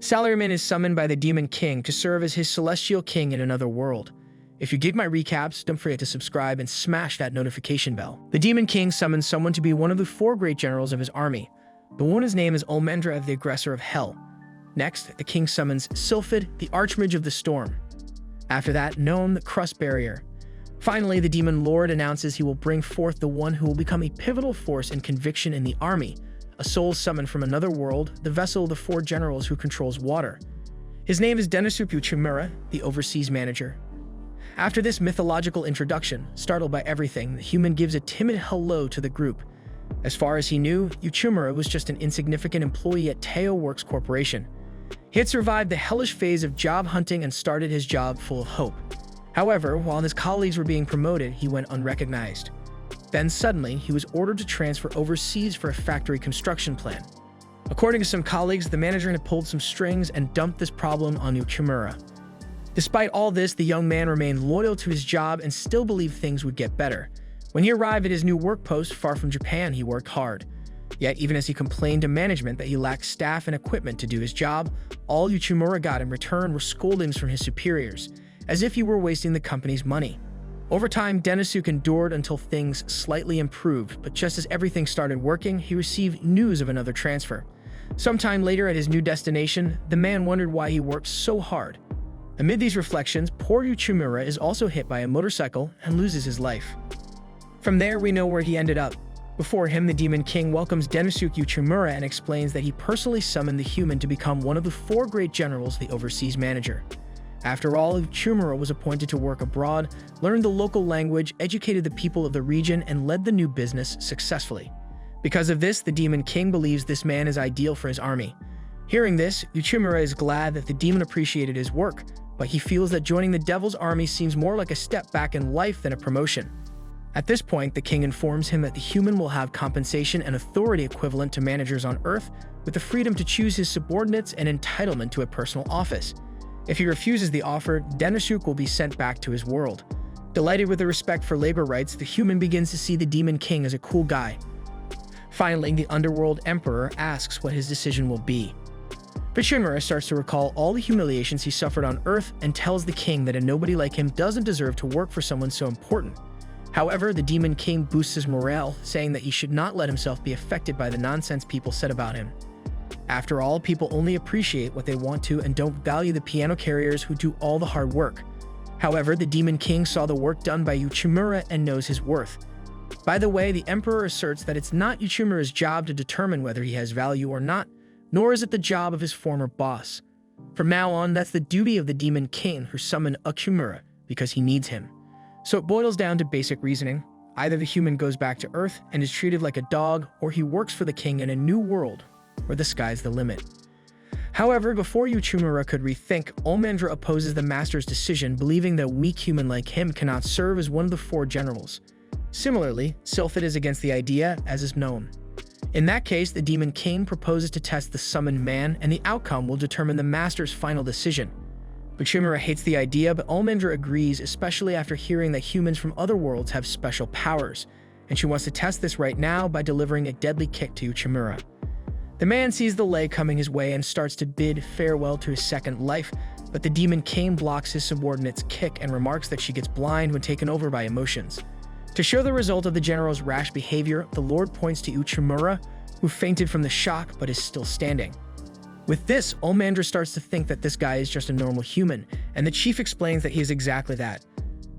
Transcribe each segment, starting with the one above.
Salaryman is summoned by the Demon King to serve as his celestial king in another world. If you dig my recaps, don't forget to subscribe and smash that notification bell. The Demon King summons someone to be one of the 4 great generals of his army. The one whose name is Olmendra, the aggressor of Hell. Next, the king summons Sylphid, the Archmage of the Storm. After that, Gnome, the Crust Barrier. Finally, the Demon Lord announces he will bring forth the one who will become a pivotal force in conviction in the army, a soul summoned from another world, the vessel of the 4 generals who controls water. His name is Denosuke Uchimura, the overseas manager. After this mythological introduction, startled by everything, the human gives a timid hello to the group. As far as he knew, Uchimura was just an insignificant employee at Teo Works Corporation. He had survived the hellish phase of job hunting and started his job full of hope. However, while his colleagues were being promoted, he went unrecognized. Then suddenly, he was ordered to transfer overseas for a factory construction plan. According to some colleagues, the manager had pulled some strings and dumped this problem on Uchimura. Despite all this, the young man remained loyal to his job and still believed things would get better. When he arrived at his new work post far from Japan, he worked hard. Yet, even as he complained to management that he lacked staff and equipment to do his job, all Uchimura got in return were scoldings from his superiors, as if he were wasting the company's money. Over time, Denosuke endured until things slightly improved, but just as everything started working, he received news of another transfer. Sometime later at his new destination, the man wondered why he worked so hard. Amid these reflections, poor Uchimura is also hit by a motorcycle and loses his life. From there, we know where he ended up. Before him, the Demon King welcomes Denosuke Uchimura and explains that he personally summoned the human to become one of the 4 great generals, the overseas manager. After all, Uchimura was appointed to work abroad, learned the local language, educated the people of the region, and led the new business successfully. Because of this, the Demon King believes this man is ideal for his army. Hearing this, Uchimura is glad that the demon appreciated his work, but he feels that joining the Devil's army seems more like a step back in life than a promotion. At this point, the king informs him that the human will have compensation and authority equivalent to managers on Earth, with the freedom to choose his subordinates and entitlement to a personal office. If he refuses the offer, Denosuke will be sent back to his world. Delighted with the respect for labor rights, the human begins to see the Demon King as a cool guy. Finally, the Underworld Emperor asks what his decision will be. Uchimura starts to recall all the humiliations he suffered on Earth and tells the king that a nobody like him doesn't deserve to work for someone so important. However, the Demon King boosts his morale, saying that he should not let himself be affected by the nonsense people said about him. After all, people only appreciate what they want to and don't value the piano carriers who do all the hard work. However, the Demon King saw the work done by Uchimura and knows his worth. By the way, the Emperor asserts that it's not Uchimura's job to determine whether he has value or not, nor is it the job of his former boss. From now on, that's the duty of the Demon King who summoned Uchimura because he needs him. So it boils down to basic reasoning. Either the human goes back to Earth and is treated like a dog, or he works for the king in a new world where the sky's the limit. However, before Uchimura could rethink, Olmendra opposes the master's decision, believing that a weak human like him cannot serve as one of the 4 generals. Similarly, Sylphid is against the idea, as is known. In that case, the Demon King proposes to test the summoned man, and the outcome will determine the master's final decision. Uchimura hates the idea, but Olmendra agrees, especially after hearing that humans from other worlds have special powers, and she wants to test this right now by delivering a deadly kick to Uchimura. The man sees the lay coming his way and starts to bid farewell to his second life, but the Demon King blocks his subordinate's kick and remarks that she gets blind when taken over by emotions. To show the result of the general's rash behavior, the Lord points to Uchimura, who fainted from the shock but is still standing. With this, Olmendra starts to think that this guy is just a normal human, and the chief explains that he is exactly that.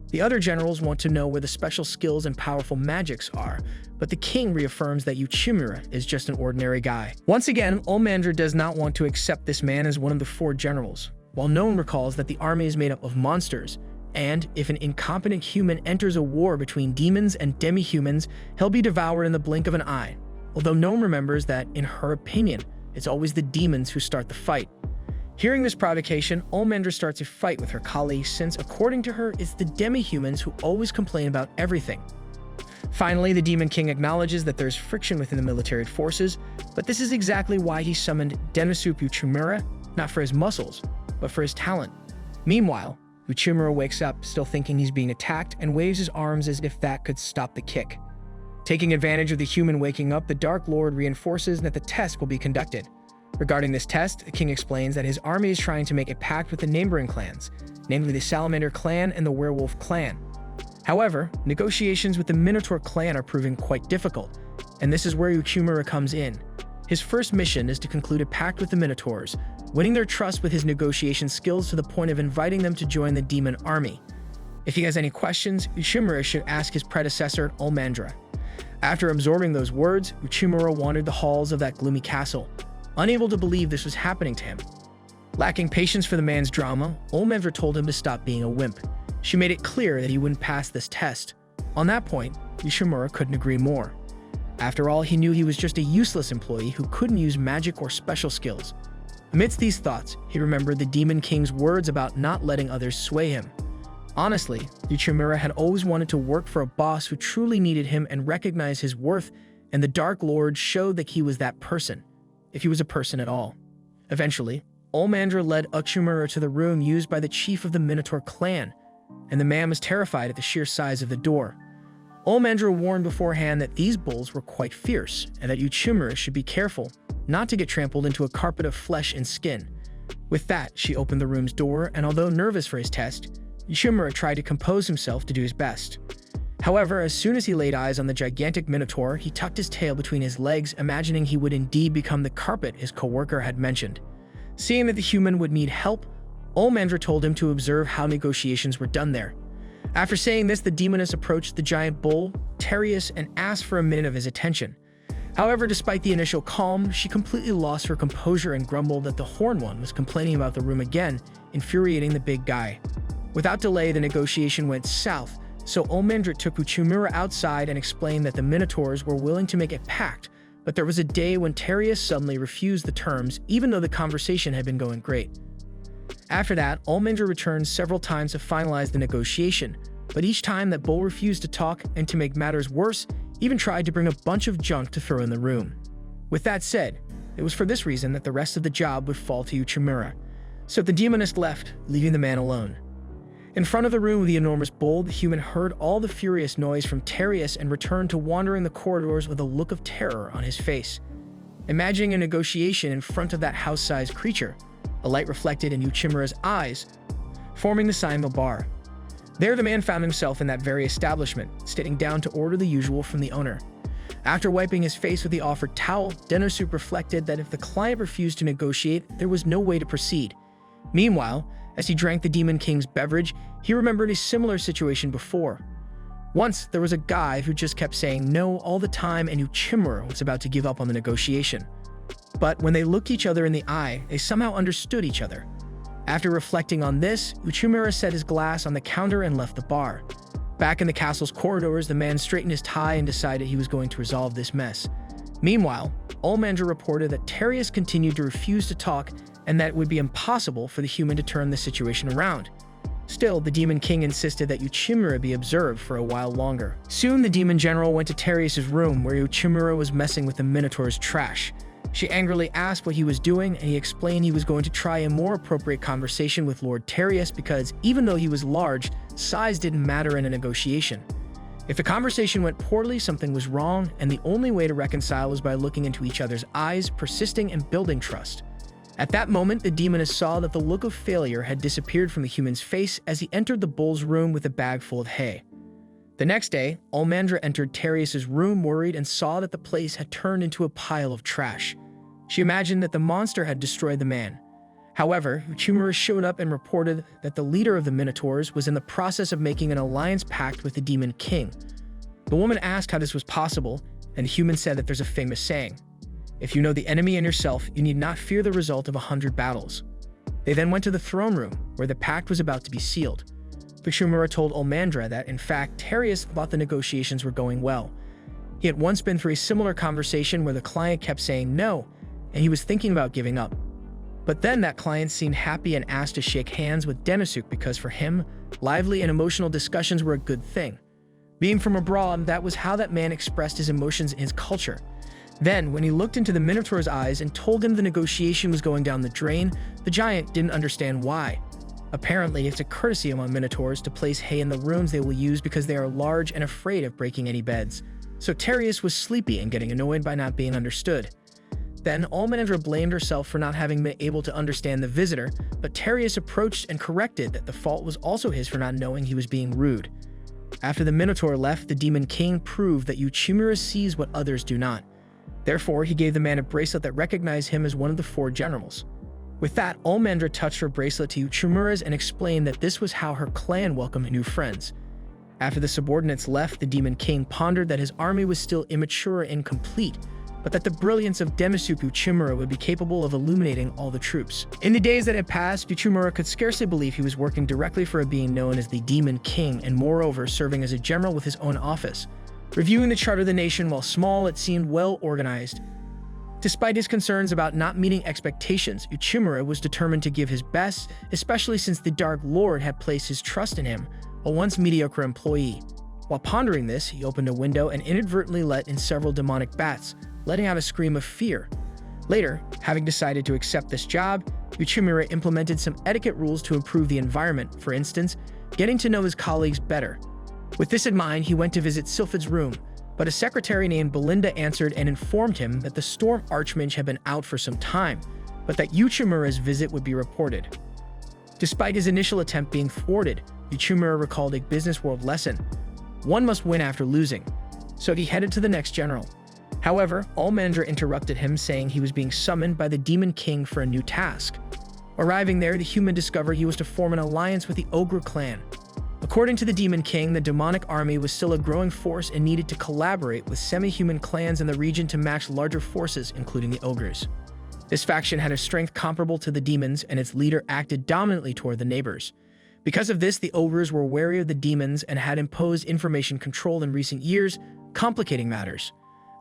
The other generals want to know where the special skills and powerful magics are, but the king reaffirms that Uchimura is just an ordinary guy. Once again, Olmendra does not want to accept this man as one of the 4 generals, while None recalls that the army is made up of monsters, and if an incompetent human enters a war between demons and demi-humans, he'll be devoured in the blink of an eye. Although None remembers that, in her opinion, it's always the demons who start the fight. Hearing this provocation, Olmendra starts a fight with her colleagues since, according to her, it's the demi-humans who always complain about everything. Finally, the Demon King acknowledges that there's friction within the military forces, but this is exactly why he summoned Denosuke Uchimura, not for his muscles, but for his talent. Meanwhile, Uchimura wakes up, still thinking he's being attacked, and waves his arms as if that could stop the kick. Taking advantage of the human waking up, the Dark Lord reinforces that the test will be conducted. Regarding this test, the king explains that his army is trying to make a pact with the neighboring clans, namely the Salamander clan and the Werewolf clan. However, negotiations with the Minotaur clan are proving quite difficult, and this is where Uchimura comes in. His first mission is to conclude a pact with the Minotaurs, winning their trust with his negotiation skills to the point of inviting them to join the demon army. If he has any questions, Uchimura should ask his predecessor, Olmandra. After absorbing those words, Uchimura wandered the halls of that gloomy castle, unable to believe this was happening to him. Lacking patience for the man's drama, Olmandra told him to stop being a wimp. She made it clear that he wouldn't pass this test. On that point, Uchimura couldn't agree more. After all, he knew he was just a useless employee who couldn't use magic or special skills. Amidst these thoughts, he remembered the Demon King's words about not letting others sway him. Honestly, Uchimura had always wanted to work for a boss who truly needed him and recognized his worth, and the Dark Lord showed that he was that person, if he was a person at all. Eventually, Olmandra led Uchimura to the room used by the chief of the Minotaur clan, and the man was terrified at the sheer size of the door. Olmandra warned beforehand that these bulls were quite fierce, and that Uchimura should be careful not to get trampled into a carpet of flesh and skin. With that, she opened the room's door, and although nervous for his test, Uchimura tried to compose himself to do his best. However, as soon as he laid eyes on the gigantic Minotaur, he tucked his tail between his legs, imagining he would indeed become the carpet his co-worker had mentioned. Seeing that the human would need help, Olmandra told him to observe how negotiations were done there. After saying this, the demoness approached the giant bull, Terius, and asked for a minute of his attention. However, despite the initial calm, she completely lost her composure and grumbled that the Horned One was complaining about the room again, infuriating the big guy. Without delay, the negotiation went south, so Olmandra took Uchimura outside and explained that the Minotaurs were willing to make a pact, but there was a day when Terius suddenly refused the terms, even though the conversation had been going great. After that, Olmandra returned several times to finalize the negotiation, but each time that bull refused to talk, and to make matters worse, even tried to bring a bunch of junk to throw in the room. With that said, it was for this reason that the rest of the job would fall to Uchimura, so the demoness left, leaving the man alone. In front of the room with the enormous bull, the human heard all the furious noise from Terius and returned to wandering the corridors with a look of terror on his face. Imagining a negotiation in front of that house-sized creature, a light reflected in Uchimura's eyes, forming the sign of a bar. There the man found himself in that very establishment, sitting down to order the usual from the owner. After wiping his face with the offered towel, Denosuke reflected that if the client refused to negotiate, there was no way to proceed. Meanwhile, as he drank the Demon King's beverage, he remembered a similar situation before. Once, there was a guy who just kept saying no all the time, and Uchimura was about to give up on the negotiation. But when they looked each other in the eye, they somehow understood each other. After reflecting on this, Uchimura set his glass on the counter and left the bar. Back in the castle's corridors, the man straightened his tie and decided he was going to resolve this mess. Meanwhile, Olmandra reported that Terius continued to refuse to talk and that it would be impossible for the human to turn the situation around. Still, the Demon King insisted that Uchimura be observed for a while longer. Soon, the Demon General went to Terius' room where Uchimura was messing with the Minotaur's trash. She angrily asked what he was doing, and he explained he was going to try a more appropriate conversation with Lord Terius because, even though he was large, size didn't matter in a negotiation. If the conversation went poorly, something was wrong, and the only way to reconcile was by looking into each other's eyes, persisting and building trust. At that moment, the demoness saw that the look of failure had disappeared from the human's face as he entered the bull's room with a bag full of hay. The next day, Olmandra entered Terius' room worried and saw that the place had turned into a pile of trash. She imagined that the monster had destroyed the man. However, Uchimura showed up and reported that the leader of the Minotaurs was in the process of making an alliance pact with the Demon King. The woman asked how this was possible, and the human said that there's a famous saying: "If you know the enemy and yourself, you need not fear the result of 100 battles." They then went to the throne room, where the pact was about to be sealed. Uchimura told Olmandra that, in fact, Terius thought the negotiations were going well. He had once been through a similar conversation where the client kept saying no, and he was thinking about giving up. But then that client seemed happy and asked to shake hands with Denosuke because for him, lively and emotional discussions were a good thing. Being from abroad, that was how that man expressed his emotions in his culture. Then, when he looked into the Minotaur's eyes and told him the negotiation was going down the drain, the giant didn't understand why. Apparently, it's a courtesy among Minotaurs to place hay in the rooms they will use because they are large and afraid of breaking any beds. So Terius was sleepy and getting annoyed by not being understood. Then, Almandra blamed herself for not having been able to understand the visitor, but Tereus approached and corrected that the fault was also his for not knowing he was being rude. After the Minotaur left, the Demon King proved that Uchimura sees what others do not. Therefore, he gave the man a bracelet that recognized him as one of the 4 generals. With that, Almandra touched her bracelet to Uchimura's and explained that this was how her clan welcomed new friends. After the subordinates left, the Demon King pondered that his army was still immature and incomplete, but that the brilliance of Demosuke Uchimura would be capable of illuminating all the troops. In the days that had passed, Uchimura could scarcely believe he was working directly for a being known as the Demon King, and moreover serving as a general with his own office. Reviewing the chart of the nation, while small, it seemed well organized. Despite his concerns about not meeting expectations, Uchimura was determined to give his best, especially since the Dark Lord had placed his trust in him, a once mediocre employee. While pondering this, he opened a window and inadvertently let in several demonic bats, letting out a scream of fear. Later, having decided to accept this job, Uchimura implemented some etiquette rules to improve the environment, for instance, getting to know his colleagues better. With this in mind, he went to visit Sylphid's room, but a secretary named Belinda answered and informed him that the Storm Archmage had been out for some time, but that Uchimura's visit would be reported. Despite his initial attempt being thwarted, Uchimura recalled a business world lesson. One must win after losing, so he headed to the next general. However, Almandra interrupted him, saying he was being summoned by the Demon King for a new task. Arriving there, the human discovered he was to form an alliance with the Ogre clan. According to the Demon King, the demonic army was still a growing force and needed to collaborate with semi-human clans in the region to match larger forces, including the ogres. This faction had a strength comparable to the demons, and its leader acted dominantly toward the neighbors. Because of this, the ogres were wary of the demons and had imposed information control in recent years, complicating matters.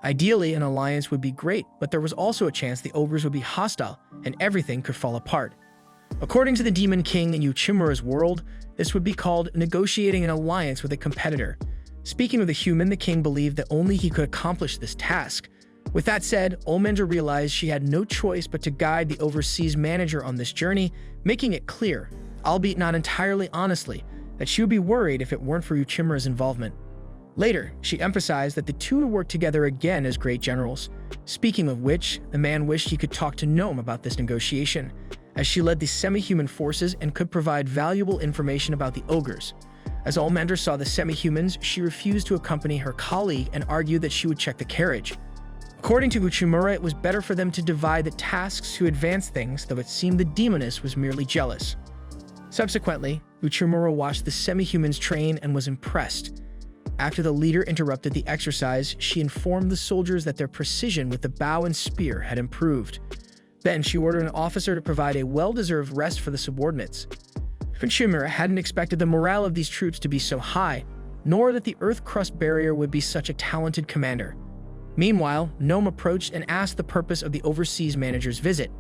Ideally, an alliance would be great, but there was also a chance the ogres would be hostile, and everything could fall apart. According to the Demon King in Uchimura's world, this would be called negotiating an alliance with a competitor. Speaking of the human, the king believed that only he could accomplish this task. With that said, Almandra realized she had no choice but to guide the overseas manager on this journey, making it clear, albeit not entirely honestly, that she would be worried if it weren't for Uchimura's involvement. Later, she emphasized that the two would work together again as great generals. Speaking of which, the man wished he could talk to Gnome about this negotiation, as she led the semi-human forces and could provide valuable information about the ogres. As Almandra saw the semi-humans, she refused to accompany her colleague and argued that she would check the carriage. According to Uchimura, it was better for them to divide the tasks to advance things, though it seemed the demoness was merely jealous. Subsequently, Uchimura watched the semi-humans train and was impressed. After the leader interrupted the exercise, she informed the soldiers that their precision with the bow and spear had improved. Then she ordered an officer to provide a well-deserved rest for the subordinates. Uchimura hadn't expected the morale of these troops to be so high, nor that the earth crust barrier would be such a talented commander. Meanwhile, Gnome approached and asked the purpose of the overseas manager's visit.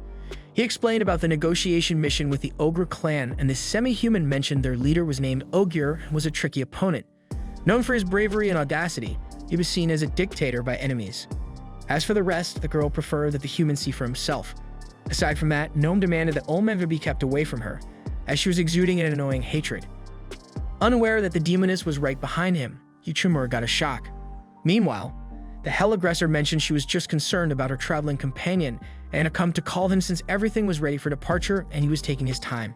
He explained about the negotiation mission with the Ogre clan, and the semi-human mentioned their leader was named Ogier and was a tricky opponent. Known for his bravery and audacity, he was seen as a dictator by enemies. As for the rest, the girl preferred that the human see for himself. Aside from that, Gnome demanded that Almandra be kept away from her, as she was exuding an annoying hatred. Unaware that the demoness was right behind him, Uchimura got a shock. Meanwhile, the Hell Aggressor mentioned she was just concerned about her traveling companion and had come to call him since everything was ready for departure and he was taking his time.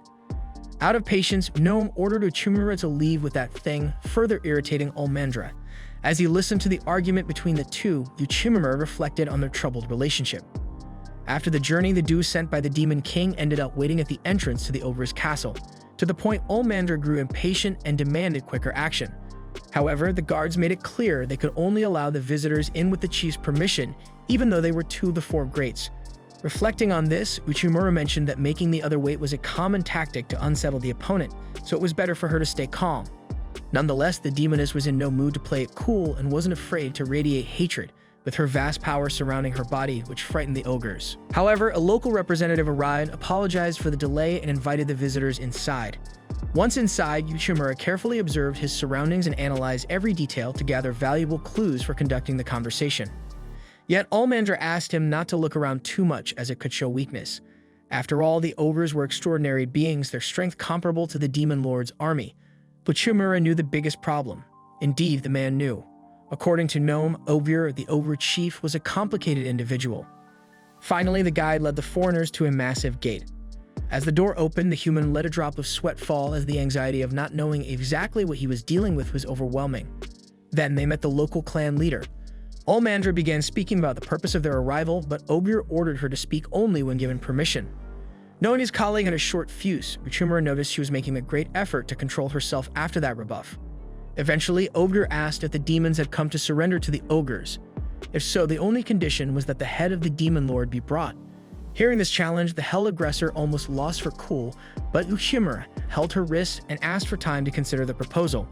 Out of patience, Gnome ordered Uchimura to leave with that thing, further irritating Almandra. As he listened to the argument between the two, Uchimura reflected on their troubled relationship. After the journey, the duo sent by the Demon King ended up waiting at the entrance to the Ogre's castle, to the point Almandra grew impatient and demanded quicker action. However, the guards made it clear they could only allow the visitors in with the chief's permission, even though they were two of the four greats. Reflecting on this, Uchimura mentioned that making the other wait was a common tactic to unsettle the opponent, so it was better for her to stay calm. Nonetheless, the demoness was in no mood to play it cool and wasn't afraid to radiate hatred, with her vast power surrounding her body, which frightened the ogres. However, a local representative arrived, apologized for the delay, and invited the visitors inside. Once inside, Uchimura carefully observed his surroundings and analyzed every detail to gather valuable clues for conducting the conversation. Yet Almandra asked him not to look around too much, as it could show weakness. After all, the ogres were extraordinary beings, their strength comparable to the Demon Lord's army. But Uchimura knew the biggest problem. Indeed, the man knew. According to Gnome, Ogier, the ogre chief, was a complicated individual. Finally, the guide led the foreigners to a massive gate. As the door opened, the human let a drop of sweat fall as the anxiety of not knowing exactly what he was dealing with was overwhelming. Then they met the local clan leader. Olmandra began speaking about the purpose of their arrival, but Ogier ordered her to speak only when given permission. Knowing his colleague had a short fuse, Uchimura noticed she was making a great effort to control herself after that rebuff. Eventually, Ogier asked if the demons had come to surrender to the ogres. If so, the only condition was that the head of the demon lord be brought. Hearing this challenge, the hell aggressor almost lost her cool, but Uchimura held her wrist and asked for time to consider the proposal.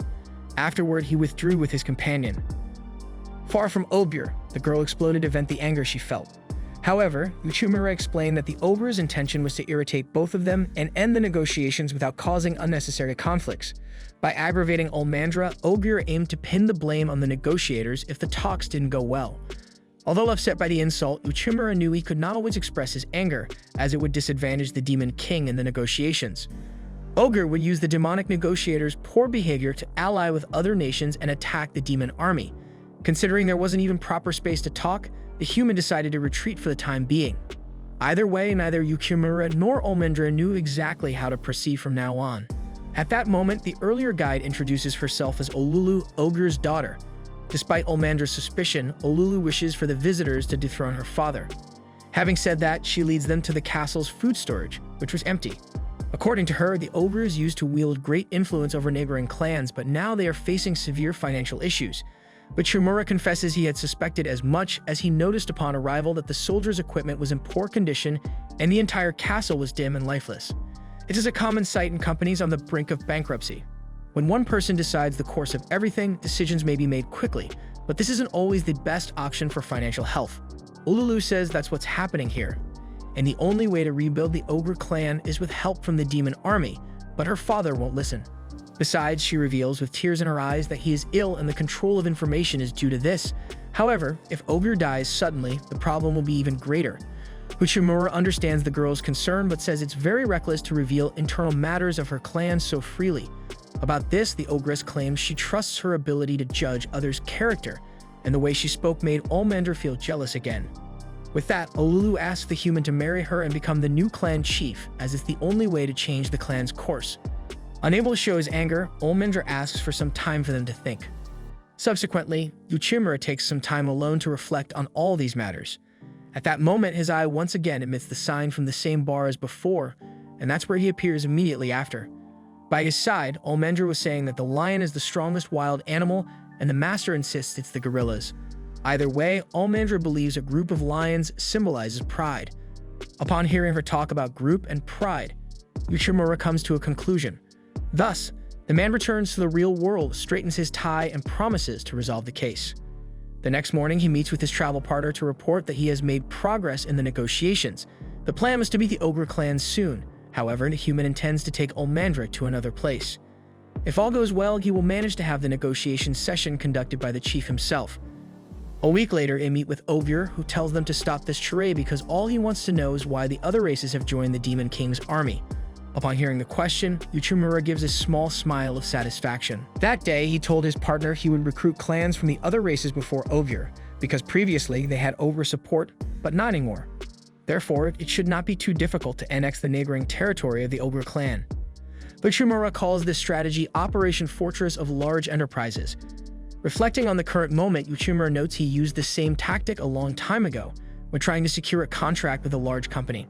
Afterward, he withdrew with his companion. Far from Ogier, the girl exploded to vent the anger she felt. However, Uchimura explained that the ogre's intention was to irritate both of them and end the negotiations without causing unnecessary conflicts. By aggravating Olmandra, Ogier aimed to pin the blame on the negotiators if the talks didn't go well. Although upset by the insult, Uchimura knew he could not always express his anger, as it would disadvantage the Demon King in the negotiations. Ogier would use the demonic negotiators' poor behavior to ally with other nations and attack the demon army. Considering there wasn't even proper space to talk, the human decided to retreat for the time being. Either way, neither Uchimura nor Olmandra knew exactly how to proceed from now on. At that moment, the earlier guide introduces herself as Olulu, Ogier's daughter. Despite Olmandra's suspicion, Olulu wishes for the visitors to dethrone her father. Having said that, she leads them to the castle's food storage, which was empty. According to her, the ogres used to wield great influence over neighboring clans, but now they are facing severe financial issues. But Uchimura confesses he had suspected as much as he noticed upon arrival that the soldiers' equipment was in poor condition and the entire castle was dim and lifeless. It is a common sight in companies on the brink of bankruptcy. When one person decides the course of everything, decisions may be made quickly, but this isn't always the best option for financial health. Ululu says that's what's happening here, and the only way to rebuild the ogre clan is with help from the demon army, but her father won't listen. Besides, she reveals with tears in her eyes that he is ill and the control of information is due to this. However, if Ogier dies suddenly, the problem will be even greater. Uchimura understands the girl's concern but says it's very reckless to reveal internal matters of her clan so freely. About this, the ogress claims she trusts her ability to judge others' character, and the way she spoke made Olmandra feel jealous again. With that, Olulu asks the human to marry her and become the new clan chief, as it's the only way to change the clan's course. Unable to show his anger, Olmandra asks for some time for them to think. Subsequently, Uchimura takes some time alone to reflect on all these matters. At that moment, his eye once again emits the sign from the same bar as before, and that's where he appears immediately after. By his side, Olmandra was saying that the lion is the strongest wild animal, and the master insists it's the gorillas. Either way, Olmandra believes a group of lions symbolizes pride. Upon hearing her talk about group and pride, Uchimura comes to a conclusion. Thus, the man returns to the real world, straightens his tie, and promises to resolve the case. The next morning, he meets with his travel partner to report that he has made progress in the negotiations. The plan was to meet the ogre clan soon. However, the human intends to take Olmandra to another place. If all goes well, he will manage to have the negotiation session conducted by the chief himself. A week later, they meet with Ogier, who tells them to stop this charade because all he wants to know is why the other races have joined the Demon King's army. Upon hearing the question, Uchimura gives a small smile of satisfaction. That day, he told his partner he would recruit clans from the other races before Ogier, because previously they had ogre support, but not anymore. Therefore, it should not be too difficult to annex the neighboring territory of the ogre clan. Uchimura calls this strategy Operation Fortress of Large Enterprises. Reflecting on the current moment, Uchimura notes he used the same tactic a long time ago when trying to secure a contract with a large company.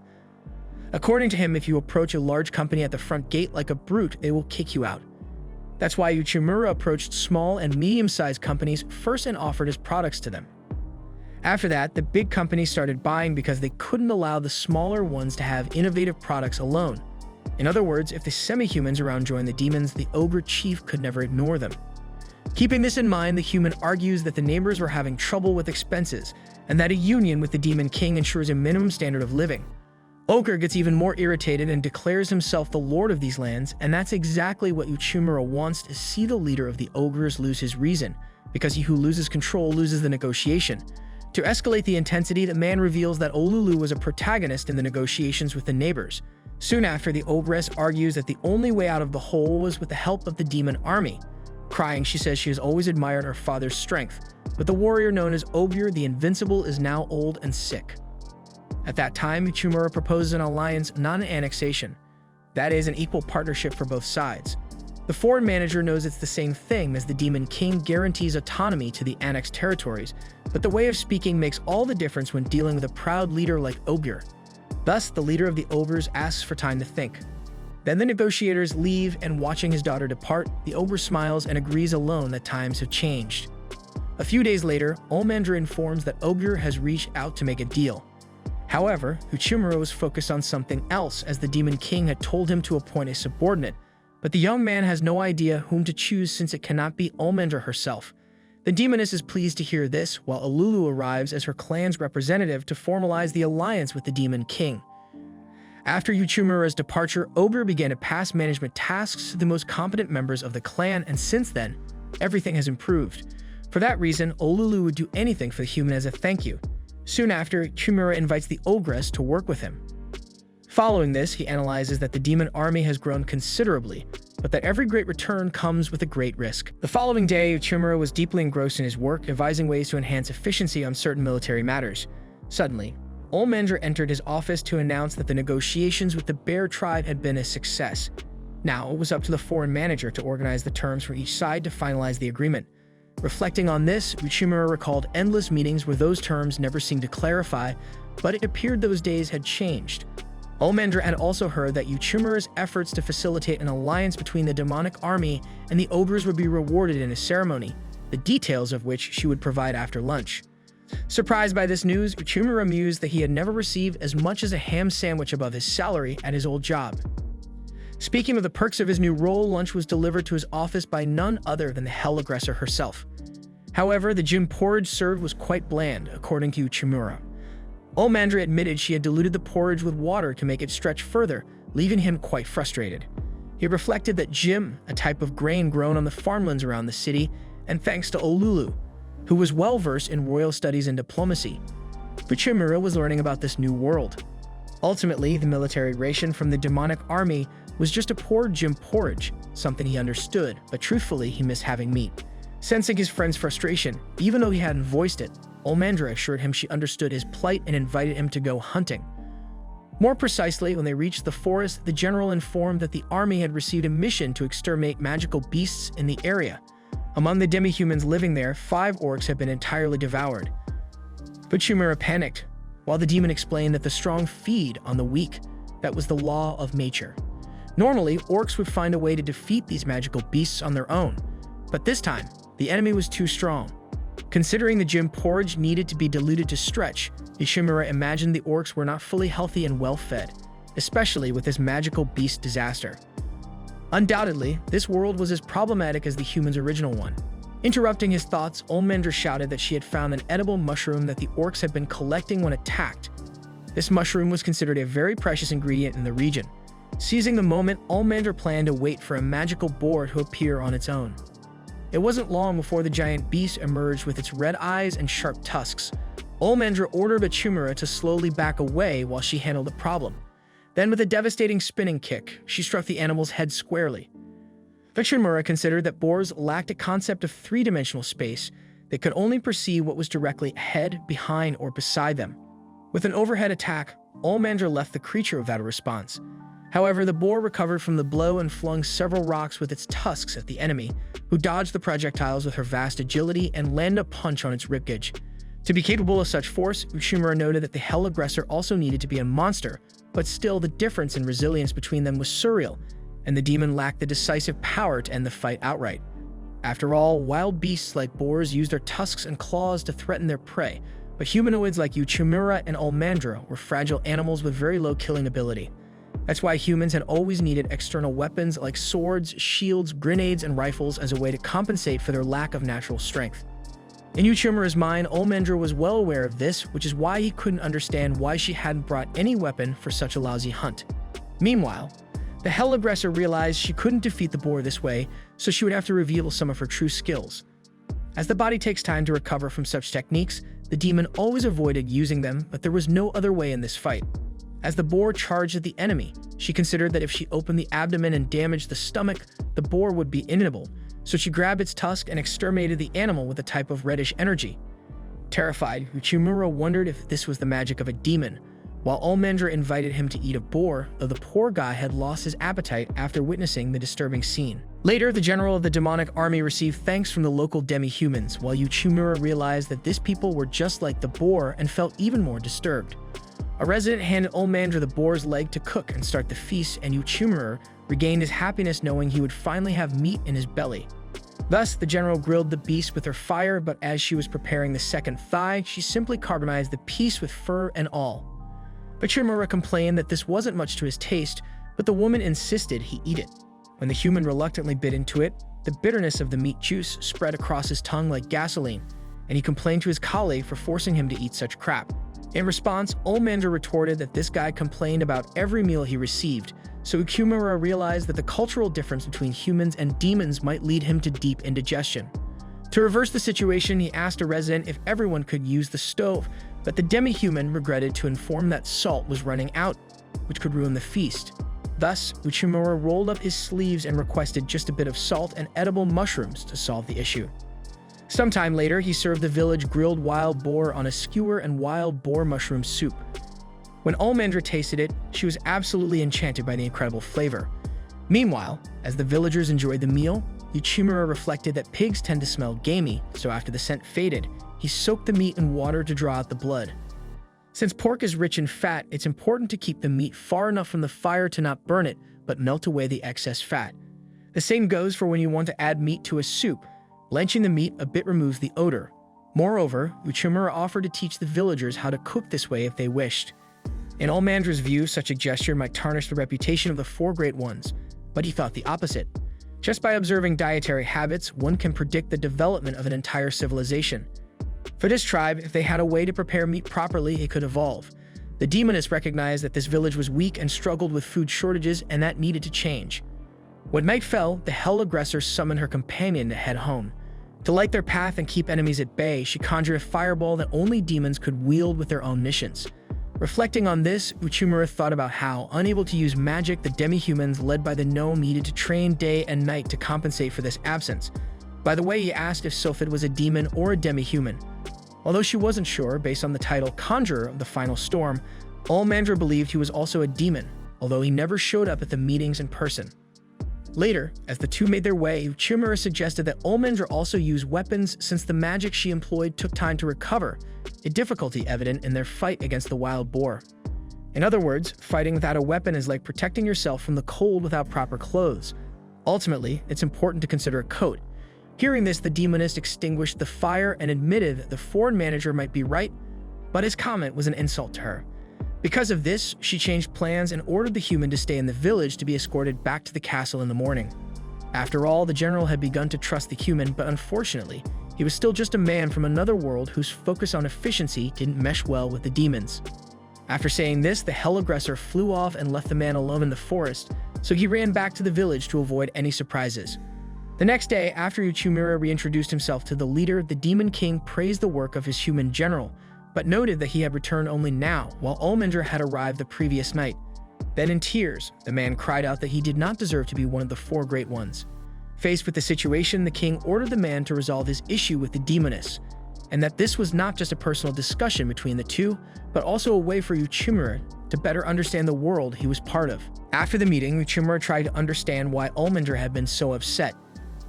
According to him, if you approach a large company at the front gate like a brute, they will kick you out. That's why Uchimura approached small and medium-sized companies first and offered his products to them. After that, the big companies started buying because they couldn't allow the smaller ones to have innovative products alone. In other words, if the semi-humans around joined the demons, the ogre chief could never ignore them. Keeping this in mind, the human argues that the neighbors were having trouble with expenses, and that a union with the Demon King ensures a minimum standard of living. Ogier gets even more irritated and declares himself the lord of these lands, and that's exactly what Uchimura wants to see the leader of the ogres lose his reason, because he who loses control loses the negotiation. To escalate the intensity, the man reveals that Olulu was a protagonist in the negotiations with the neighbors. Soon after, the ogress argues that the only way out of the hole was with the help of the demon army. Crying, she says she has always admired her father's strength, but the warrior known as Ogier the Invincible is now old and sick. At that time, Uchimura proposes an alliance, not an annexation. That is, an equal partnership for both sides. The foreign manager knows it's the same thing, as the Demon King guarantees autonomy to the annexed territories, but the way of speaking makes all the difference when dealing with a proud leader like Ogre. Thus, the leader of the ogres asks for time to think. Then the negotiators leave, and watching his daughter depart, the ogre smiles and agrees alone that times have changed. A few days later, Olmandra informs that Ogre has reached out to make a deal. However, Uchimura was focused on something else, as the Demon King had told him to appoint a subordinate, but the young man has no idea whom to choose since it cannot be Olmandra herself. The demoness is pleased to hear this, while Ululu arrives as her clan's representative to formalize the alliance with the Demon King. After Uchimura's departure, Ogre began to pass management tasks to the most competent members of the clan, and since then, everything has improved. For that reason, Ululu would do anything for the human as a thank you. Soon after, Uchimura invites the ogress to work with him. Following this, he analyzes that the demon army has grown considerably, but that every great return comes with a great risk. The following day, Uchimura was deeply engrossed in his work, devising ways to enhance efficiency on certain military matters. Suddenly, Olmandra entered his office to announce that the negotiations with the Bear tribe had been a success. Now, it was up to the foreign manager to organize the terms for each side to finalize the agreement. Reflecting on this, Uchimura recalled endless meetings where those terms never seemed to clarify, but it appeared those days had changed. Olmandra had also heard that Uchimura's efforts to facilitate an alliance between the demonic army and the ogres would be rewarded in a ceremony, the details of which she would provide after lunch. Surprised by this news, Uchimura mused that he had never received as much as a ham sandwich above his salary at his old job. Speaking of the perks of his new role, lunch was delivered to his office by none other than the Hell Aggressor herself. However, the gym porridge served was quite bland, according to Uchimura. Olmandra admitted she had diluted the porridge with water to make it stretch further, leaving him quite frustrated. He reflected that Jim, a type of grain grown on the farmlands around the city, and thanks to Olulu, who was well-versed in royal studies and diplomacy, Uchimura was learning about this new world. Ultimately, the military ration from the demonic army was just a poor Jim porridge, something he understood, but truthfully, he missed having meat. Sensing his friend's frustration, even though he hadn't voiced it, Olmandra assured him she understood his plight and invited him to go hunting. More precisely, when they reached the forest, the general informed that the army had received a mission to exterminate magical beasts in the area. Among the demi-humans living there, 5 orcs had been entirely devoured. But Uchimura panicked, while the demon explained that the strong feed on the weak. That was the law of nature. Normally, orcs would find a way to defeat these magical beasts on their own, but this time, the enemy was too strong. Considering the gym porridge needed to be diluted to stretch, Uchimura imagined the orcs were not fully healthy and well-fed, especially with this magical beast disaster. Undoubtedly, this world was as problematic as the human's original one. Interrupting his thoughts, Olmandra shouted that she had found an edible mushroom that the orcs had been collecting when attacked. This mushroom was considered a very precious ingredient in the region. Seizing the moment, Olmandra planned to wait for a magical boar to appear on its own. It wasn't long before the giant beast emerged with its red eyes and sharp tusks. Olmandra ordered Uchimura to slowly back away while she handled the problem. Then, with a devastating spinning kick, she struck the animal's head squarely. Uchimura considered that boars lacked a concept of three-dimensional space. They could only perceive what was directly ahead, behind, or beside them. With an overhead attack, Olmandra left the creature without a response. However, the boar recovered from the blow and flung several rocks with its tusks at the enemy, who dodged the projectiles with her vast agility and landed a punch on its ribcage. To be capable of such force, Uchimura noted that the Hell Aggressor also needed to be a monster, but still the difference in resilience between them was surreal, and the demon lacked the decisive power to end the fight outright. After all, wild beasts like boars use their tusks and claws to threaten their prey, but humanoids like Uchimura and Olmandra were fragile animals with very low killing ability. That's why humans had always needed external weapons like swords, shields, grenades, and rifles as a way to compensate for their lack of natural strength. In Uchimura's mind, Olmandra was well aware of this, which is why he couldn't understand why she hadn't brought any weapon for such a lousy hunt. Meanwhile, the Hell Aggressor realized she couldn't defeat the boar this way, so she would have to reveal some of her true skills. As the body takes time to recover from such techniques, the demon always avoided using them, but there was no other way in this fight. As the boar charged at the enemy, she considered that if she opened the abdomen and damaged the stomach, the boar would be inimitable, so she grabbed its tusk and exterminated the animal with a type of reddish energy. Terrified, Uchimura wondered if this was the magic of a demon, while Ulmandra invited him to eat a boar, though the poor guy had lost his appetite after witnessing the disturbing scene. Later, the general of the demonic army received thanks from the local demi-humans, while Uchimura realized that these people were just like the boar and felt even more disturbed. A resident handed Ulmandra the boar's leg to cook and start the feast, and Uchimura regained his happiness knowing he would finally have meat in his belly. Thus, the general grilled the beast with her fire, but as she was preparing the second thigh, she simply carbonized the piece with fur and all. Uchimura complained that this wasn't much to his taste, but the woman insisted he eat it. When the human reluctantly bit into it, the bitterness of the meat juice spread across his tongue like gasoline, and he complained to his colleague for forcing him to eat such crap. In response, Ulmandra retorted that this guy complained about every meal he received, so Uchimura realized that the cultural difference between humans and demons might lead him to deep indigestion. To reverse the situation, he asked a resident if everyone could use the stove, but the demi-human regretted to inform that salt was running out, which could ruin the feast. Thus, Uchimura rolled up his sleeves and requested just a bit of salt and edible mushrooms to solve the issue. Sometime later, he served the village grilled wild boar on a skewer and wild boar mushroom soup. When Ulmandra tasted it, she was absolutely enchanted by the incredible flavor. Meanwhile, as the villagers enjoyed the meal, Uchimura reflected that pigs tend to smell gamey, so after the scent faded, he soaked the meat in water to draw out the blood. Since pork is rich in fat, it's important to keep the meat far enough from the fire to not burn it, but melt away the excess fat. The same goes for when you want to add meat to a soup. Blanching the meat a bit removes the odor. Moreover, Uchimura offered to teach the villagers how to cook this way if they wished. In Ulmandra's view, such a gesture might tarnish the reputation of the four great ones, but he thought the opposite. Just by observing dietary habits, one can predict the development of an entire civilization. For this tribe, if they had a way to prepare meat properly, it could evolve. The demoness recognized that this village was weak and struggled with food shortages, and that needed to change. When night fell, the hell aggressor summoned her companion to head home. To light their path and keep enemies at bay, she conjured a fireball that only demons could wield with their omniscience. Reflecting on this, Uchimura thought about how, unable to use magic, the demi-humans led by the gnome needed to train day and night to compensate for this absence. By the way, he asked if Sylphid was a demon or a demi-human. Although she wasn't sure, based on the title Conjurer of the Final Storm, Ulmandra believed he was also a demon, although he never showed up at the meetings in person. Later, as the two made their way, Uchimura suggested that Ulmandra also use weapons since the magic she employed took time to recover, a difficulty evident in their fight against the wild boar. In other words, fighting without a weapon is like protecting yourself from the cold without proper clothes. Ultimately, it's important to consider a coat. Hearing this, the demonist extinguished the fire and admitted that the foreign manager might be right, but his comment was an insult to her. Because of this, she changed plans and ordered the human to stay in the village to be escorted back to the castle in the morning. After all, the general had begun to trust the human, but unfortunately, he was still just a man from another world whose focus on efficiency didn't mesh well with the demons. After saying this, the hell aggressor flew off and left the man alone in the forest, so he ran back to the village to avoid any surprises. The next day, after Uchimura reintroduced himself to the leader, the Demon King praised the work of his human general, but noted that he had returned only now, while Ulmandra had arrived the previous night. Then in tears, the man cried out that he did not deserve to be one of the four great ones. Faced with the situation, the king ordered the man to resolve his issue with the demoness, and that this was not just a personal discussion between the two, but also a way for Uchimura to better understand the world he was part of. After the meeting, Uchimura tried to understand why Ulmandra had been so upset.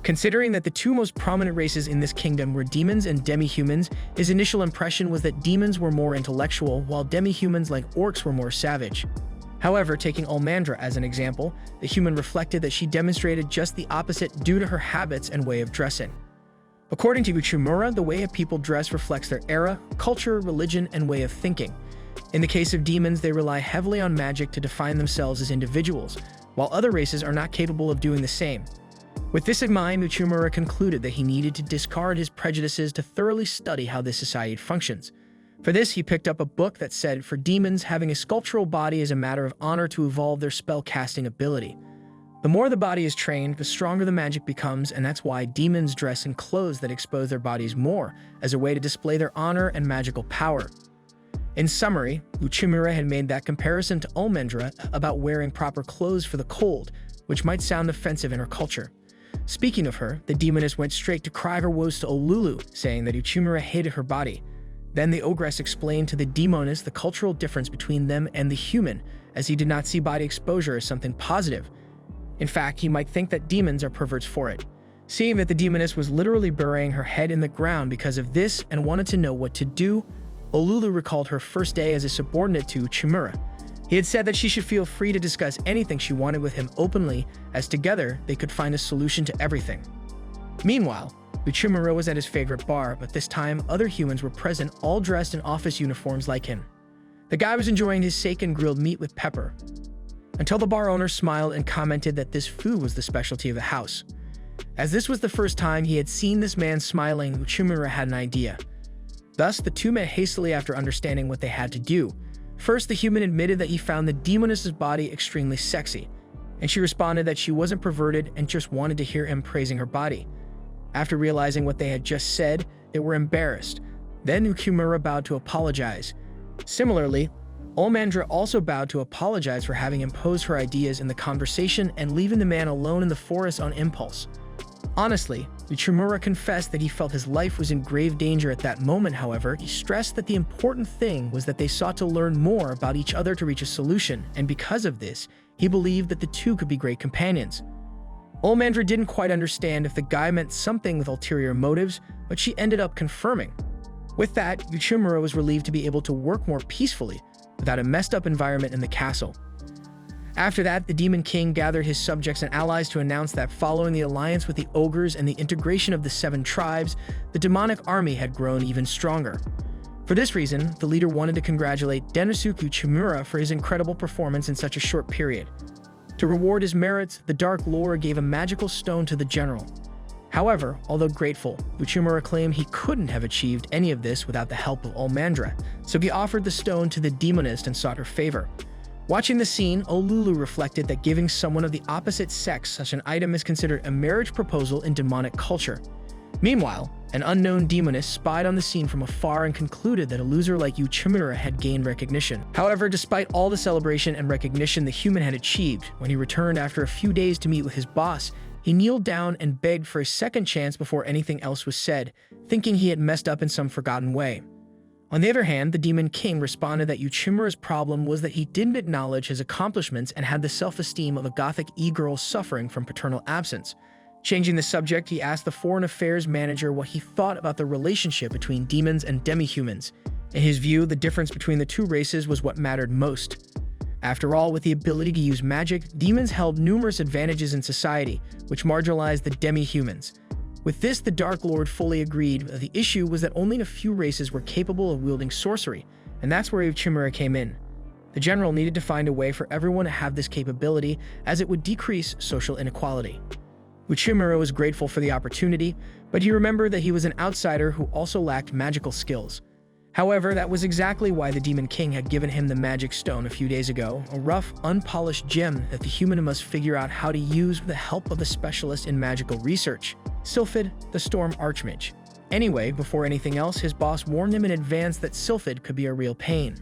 Considering that the two most prominent races in this kingdom were demons and demi-humans, his initial impression was that demons were more intellectual, while demi-humans like orcs were more savage. However, taking Ulmandra as an example, the human reflected that she demonstrated just the opposite due to her habits and way of dressing. According to Uchimura, the way a people dress reflects their era, culture, religion, and way of thinking. In the case of demons, they rely heavily on magic to define themselves as individuals, while other races are not capable of doing the same. With this in mind, Uchimura concluded that he needed to discard his prejudices to thoroughly study how this society functions. For this, he picked up a book that said, for demons, having a sculptural body is a matter of honor to evolve their spell-casting ability. The more the body is trained, the stronger the magic becomes, and that's why demons dress in clothes that expose their bodies more, as a way to display their honor and magical power. In summary, Uchimura had made that comparison to Ulmandra about wearing proper clothes for the cold, which might sound offensive in her culture. Speaking of her, the demoness went straight to cry her woes to Olulu, saying that Uchimura hated her body. Then the ogress explained to the demoness the cultural difference between them and the human, as he did not see body exposure as something positive. In fact, he might think that demons are perverts for it. Seeing that the demoness was literally burying her head in the ground because of this and wanted to know what to do, Olulu recalled her first day as a subordinate to Uchimura. He had said that she should feel free to discuss anything she wanted with him openly, as together they could find a solution to everything. Meanwhile, Uchimura was at his favorite bar, but this time other humans were present, all dressed in office uniforms like him. The guy was enjoying his seiken grilled meat with pepper, until the bar owner smiled and commented that this food was the specialty of the house. As this was the first time he had seen this man smiling, Uchimura had an idea. Thus, the two met hastily after understanding what they had to do. First, the human admitted that he found the demoness's body extremely sexy, and she responded that she wasn't perverted and just wanted to hear him praising her body. After realizing what they had just said, they were embarrassed. Then Uchimura bowed to apologize. Similarly, Olmandra also bowed to apologize for having imposed her ideas in the conversation and leaving the man alone in the forest on impulse. Honestly, Uchimura confessed that he felt his life was in grave danger at that moment. However, he stressed that the important thing was that they sought to learn more about each other to reach a solution, and because of this, he believed that the two could be great companions. Olmandra didn't quite understand if the guy meant something with ulterior motives, but she ended up confirming. With that, Uchimura was relieved to be able to work more peacefully, without a messed up environment in the castle. After that, the Demon King gathered his subjects and allies to announce that following the alliance with the ogres and the integration of the 7 tribes, the demonic army had grown even stronger. For this reason, the leader wanted to congratulate Denosuke Uchimura for his incredible performance in such a short period. To reward his merits, the Dark Lord gave a magical stone to the general. However, although grateful, Uchimura claimed he couldn't have achieved any of this without the help of Olmandra, so he offered the stone to the demoness and sought her favor. Watching the scene, Olulu reflected that giving someone of the opposite sex such an item is considered a marriage proposal in demonic culture. Meanwhile, an unknown demoness spied on the scene from afar and concluded that a loser like Uchimura had gained recognition. However, despite all the celebration and recognition the human had achieved, when he returned after a few days to meet with his boss, he kneeled down and begged for a second chance before anything else was said, thinking he had messed up in some forgotten way. On the other hand, the Demon King responded that Uchimura's problem was that he didn't acknowledge his accomplishments and had the self-esteem of a gothic e-girl suffering from paternal absence. Changing the subject, he asked the Foreign Affairs manager what he thought about the relationship between demons and demi-humans. In his view, the difference between the two races was what mattered most. After all, with the ability to use magic, demons held numerous advantages in society, which marginalized the demi-humans. With this, the Dark Lord fully agreed that the issue was that only a few races were capable of wielding sorcery, and that's where Uchimura came in. The general needed to find a way for everyone to have this capability, as it would decrease social inequality. Uchimura was grateful for the opportunity, but he remembered that he was an outsider who also lacked magical skills. However, that was exactly why the Demon King had given him the magic stone a few days ago, a rough, unpolished gem that the human must figure out how to use with the help of a specialist in magical research, Sylphid, the Storm Archmage. Anyway, before anything else, his boss warned him in advance that Sylphid could be a real pain.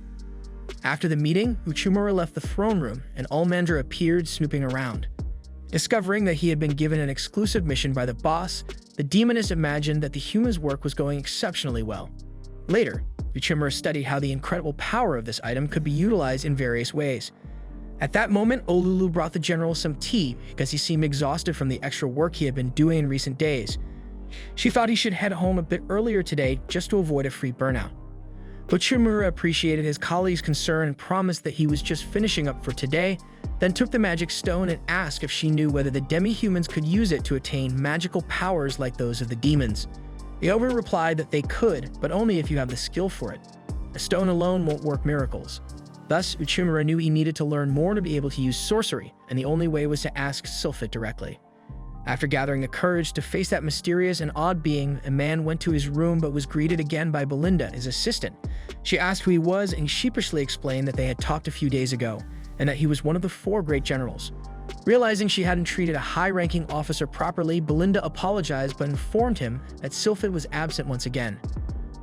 After the meeting, Uchimura left the throne room, and Olmandra appeared snooping around. Discovering that he had been given an exclusive mission by the boss, the demoness imagined that the human's work was going exceptionally well. Later, Uchimura studied how the incredible power of this item could be utilized in various ways. At that moment, Olulu brought the general some tea because he seemed exhausted from the extra work he had been doing in recent days. She thought he should head home a bit earlier today just to avoid a free burnout. But Uchimura appreciated his colleague's concern and promised that he was just finishing up for today, then took the magic stone and asked if she knew whether the demi-humans could use it to attain magical powers like those of the demons. The ogre replied that they could, but only if you have the skill for it. A stone alone won't work miracles. Thus, Uchimura knew he needed to learn more to be able to use sorcery, and the only way was to ask Sylphid directly. After gathering the courage to face that mysterious and odd being, a man went to his room but was greeted again by Belinda, his assistant. She asked who he was and sheepishly explained that they had talked a few days ago, and that he was one of the 4 great generals. Realizing she hadn't treated a high-ranking officer properly, Belinda apologized but informed him that Sylphid was absent once again.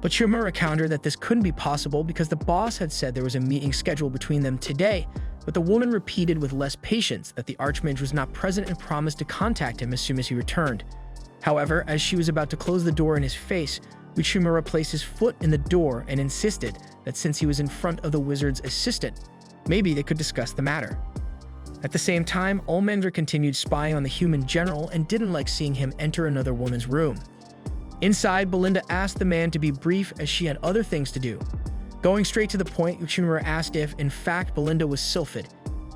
But Uchimura countered that this couldn't be possible because the boss had said there was a meeting scheduled between them today, but the woman repeated with less patience that the Archmage was not present and promised to contact him as soon as he returned. However, as she was about to close the door in his face, Uchimura placed his foot in the door and insisted that since he was in front of the wizard's assistant, maybe they could discuss the matter. At the same time, Olmandra continued spying on the human general and didn't like seeing him enter another woman's room. Inside, Belinda asked the man to be brief as she had other things to do. Going straight to the point, Uchimura asked if, in fact, Belinda was Sylphid,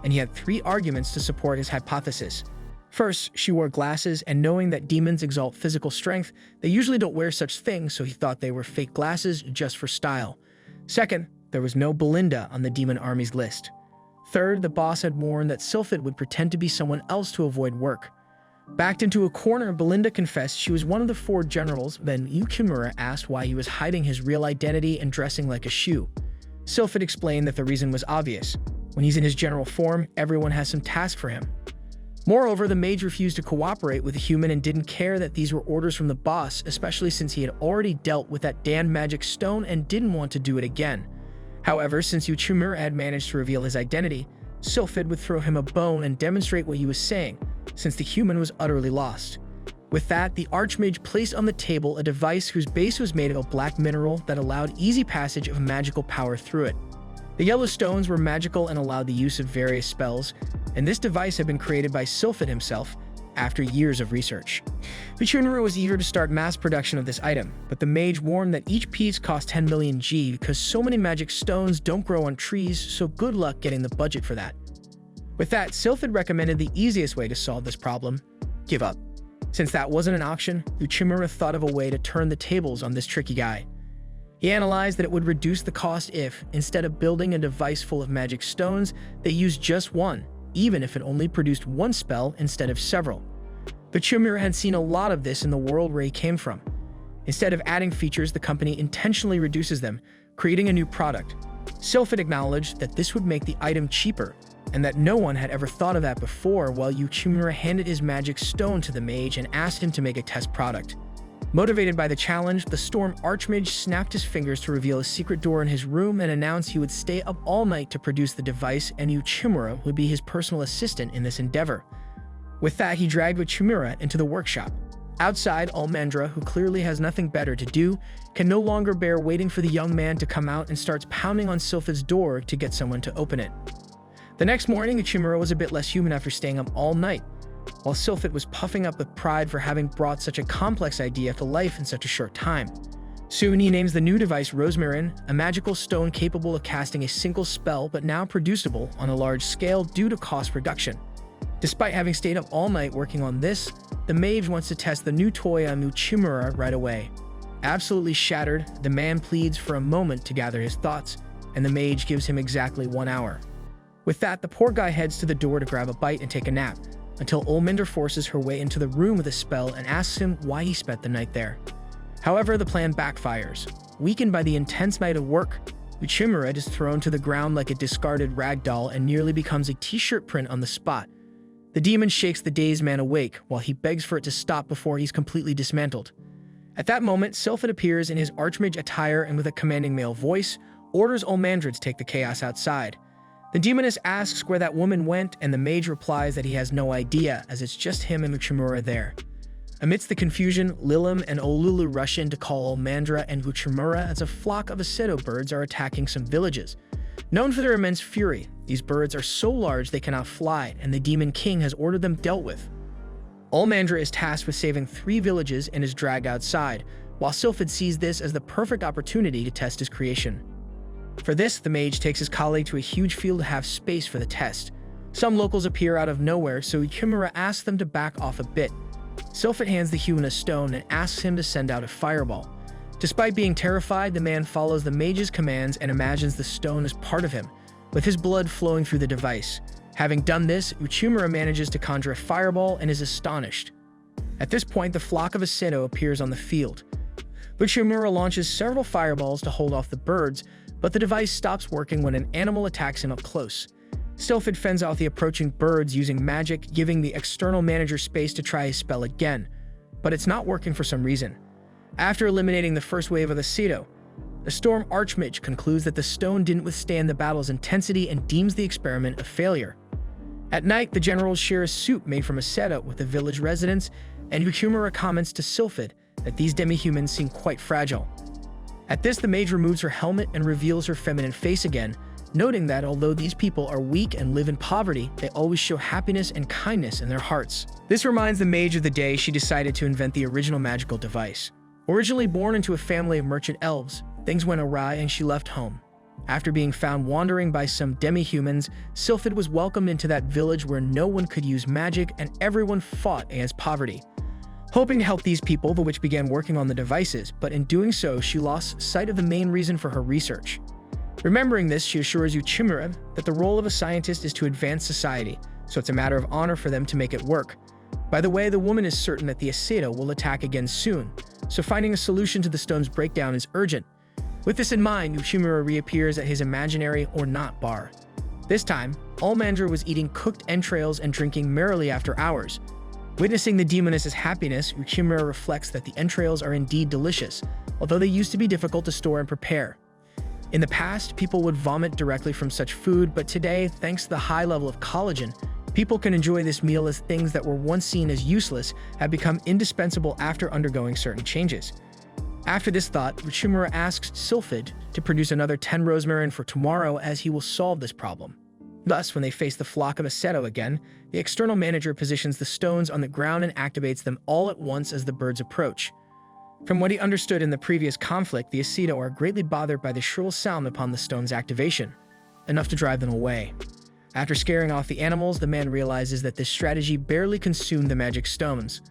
and he had 3 arguments to support his hypothesis. First, she wore glasses, and knowing that demons exalt physical strength, they usually don't wear such things, so he thought they were fake glasses just for style. Second, there was no Belinda on the demon army's list. Third, the boss had warned that Sylphid would pretend to be someone else to avoid work. Backed into a corner, Belinda confessed she was one of the 4 generals. Then Uchimura asked why he was hiding his real identity and dressing like a shoe. Sylphid explained that the reason was obvious. When he's in his general form, everyone has some task for him. Moreover, the mage refused to cooperate with the human and didn't care that these were orders from the boss, especially since he had already dealt with that damned magic stone and didn't want to do it again. However, since Uchimura had managed to reveal his identity, Sylphid would throw him a bone and demonstrate what he was saying, since the human was utterly lost. With that, the Archmage placed on the table a device whose base was made of a black mineral that allowed easy passage of magical power through it. The yellow stones were magical and allowed the use of various spells, and this device had been created by Sylphid himself after years of research. Uchimura was eager to start mass production of this item, but the mage warned that each piece cost 10 million G because so many magic stones don't grow on trees, so good luck getting the budget for that. With that, Sylphid recommended the easiest way to solve this problem: give up. Since that wasn't an option, Uchimura thought of a way to turn the tables on this tricky guy. He analyzed that it would reduce the cost if, instead of building a device full of magic stones, they used just one, even if it only produced one spell instead of several. But Uchimura had seen a lot of this in the world where he came from. Instead of adding features, the company intentionally reduces them, creating a new product. Sylphid acknowledged that this would make the item cheaper, and that no one had ever thought of that before, while Uchimura handed his magic stone to the mage and asked him to make a test product. Motivated by the challenge, the Storm Archmage snapped his fingers to reveal a secret door in his room and announced he would stay up all night to produce the device, and Uchimura would be his personal assistant in this endeavor. With that, he dragged Uchimura into the workshop. Outside, Olmandra, who clearly has nothing better to do, can no longer bear waiting for the young man to come out and starts pounding on Sylphid's door to get someone to open it. The next morning, Uchimura was a bit less human after staying up all night, while Sylphid was puffing up with pride for having brought such a complex idea to life in such a short time. Soon he names the new device Rosmarin, a magical stone capable of casting a single spell but now producible on a large scale due to cost reduction. Despite having stayed up all night working on this, the mage wants to test the new toy on Uchimura right away. Absolutely shattered, the man pleads for a moment to gather his thoughts, and the mage gives him exactly 1 hour. With that, the poor guy heads to the door to grab a bite and take a nap, until Olmandra forces her way into the room with a spell and asks him why he spent the night there. However, the plan backfires. Weakened by the intense night of work, Uchimura is thrown to the ground like a discarded rag doll and nearly becomes a t-shirt print on the spot. The demon shakes the dazed man awake while he begs for it to stop before he's completely dismantled. At that moment, Sylphid appears in his Archmage attire and with a commanding male voice, orders Olmandra to take the chaos outside. The demoness asks where that woman went, and the mage replies that he has no idea, as it's just him and Uchimura there. Amidst the confusion, Lilim and Olulu rush in to call Olmandra and Uchimura as a flock of Aceto birds are attacking some villages. Known for their immense fury, these birds are so large they cannot fly, and the Demon King has ordered them dealt with. Olmandra is tasked with saving 3 villages and is dragged outside, while Sylphid sees this as the perfect opportunity to test his creation. For this, the mage takes his colleague to a huge field to have space for the test. Some locals appear out of nowhere, so Uchimura asks them to back off a bit. Sylphid hands the human a stone and asks him to send out a fireball. Despite being terrified, the man follows the mage's commands and imagines the stone as part of him, with his blood flowing through the device. Having done this, Uchimura manages to conjure a fireball and is astonished. At this point, the flock of Aceto appears on the field. Uchimura launches several fireballs to hold off the birds, but the device stops working when an animal attacks him up close. Sylphid fends off the approaching birds using magic, giving the external manager space to try his spell again, but it's not working for some reason. After eliminating the first wave of the Aceto, the Storm Archmage concludes that the stone didn't withstand the battle's intensity and deems the experiment a failure. At night, the generals share a soup made from Aceto with the village residents, and Uchimura comments to Sylphid that these demi-humans seem quite fragile. At this, the mage removes her helmet and reveals her feminine face again, noting that although these people are weak and live in poverty, they always show happiness and kindness in their hearts. This reminds the mage of the day she decided to invent the original magical device. Originally born into a family of merchant elves, things went awry and she left home. After being found wandering by some demi-humans, Sylphid was welcomed into that village where no one could use magic and everyone fought against poverty. Hoping to help these people, the witch began working on the devices, but in doing so, she lost sight of the main reason for her research. Remembering this, she assures Uchimura that the role of a scientist is to advance society, so it's a matter of honor for them to make it work. By the way, the woman is certain that the Aseta will attack again soon, so finding a solution to the stone's breakdown is urgent. With this in mind, Uchimura reappears at his imaginary or not bar. This time, Almandra was eating cooked entrails and drinking merrily after hours. Witnessing the demoness's happiness, Uchimura reflects that the entrails are indeed delicious, although they used to be difficult to store and prepare. In the past, people would vomit directly from such food, but today, thanks to the high level of collagen, people can enjoy this meal as things that were once seen as useless have become indispensable after undergoing certain changes. After this thought, Uchimura asks Sylphid to produce another 10 rosmarin for tomorrow as he will solve this problem. Thus, when they face the flock of Aseta again, the external manager positions the stones on the ground and activates them all at once as the birds approach. From what he understood in the previous conflict, the Aseta are greatly bothered by the shrill sound upon the stone's activation, enough to drive them away. After scaring off the animals, the man realizes that this strategy barely consumed the magic stones.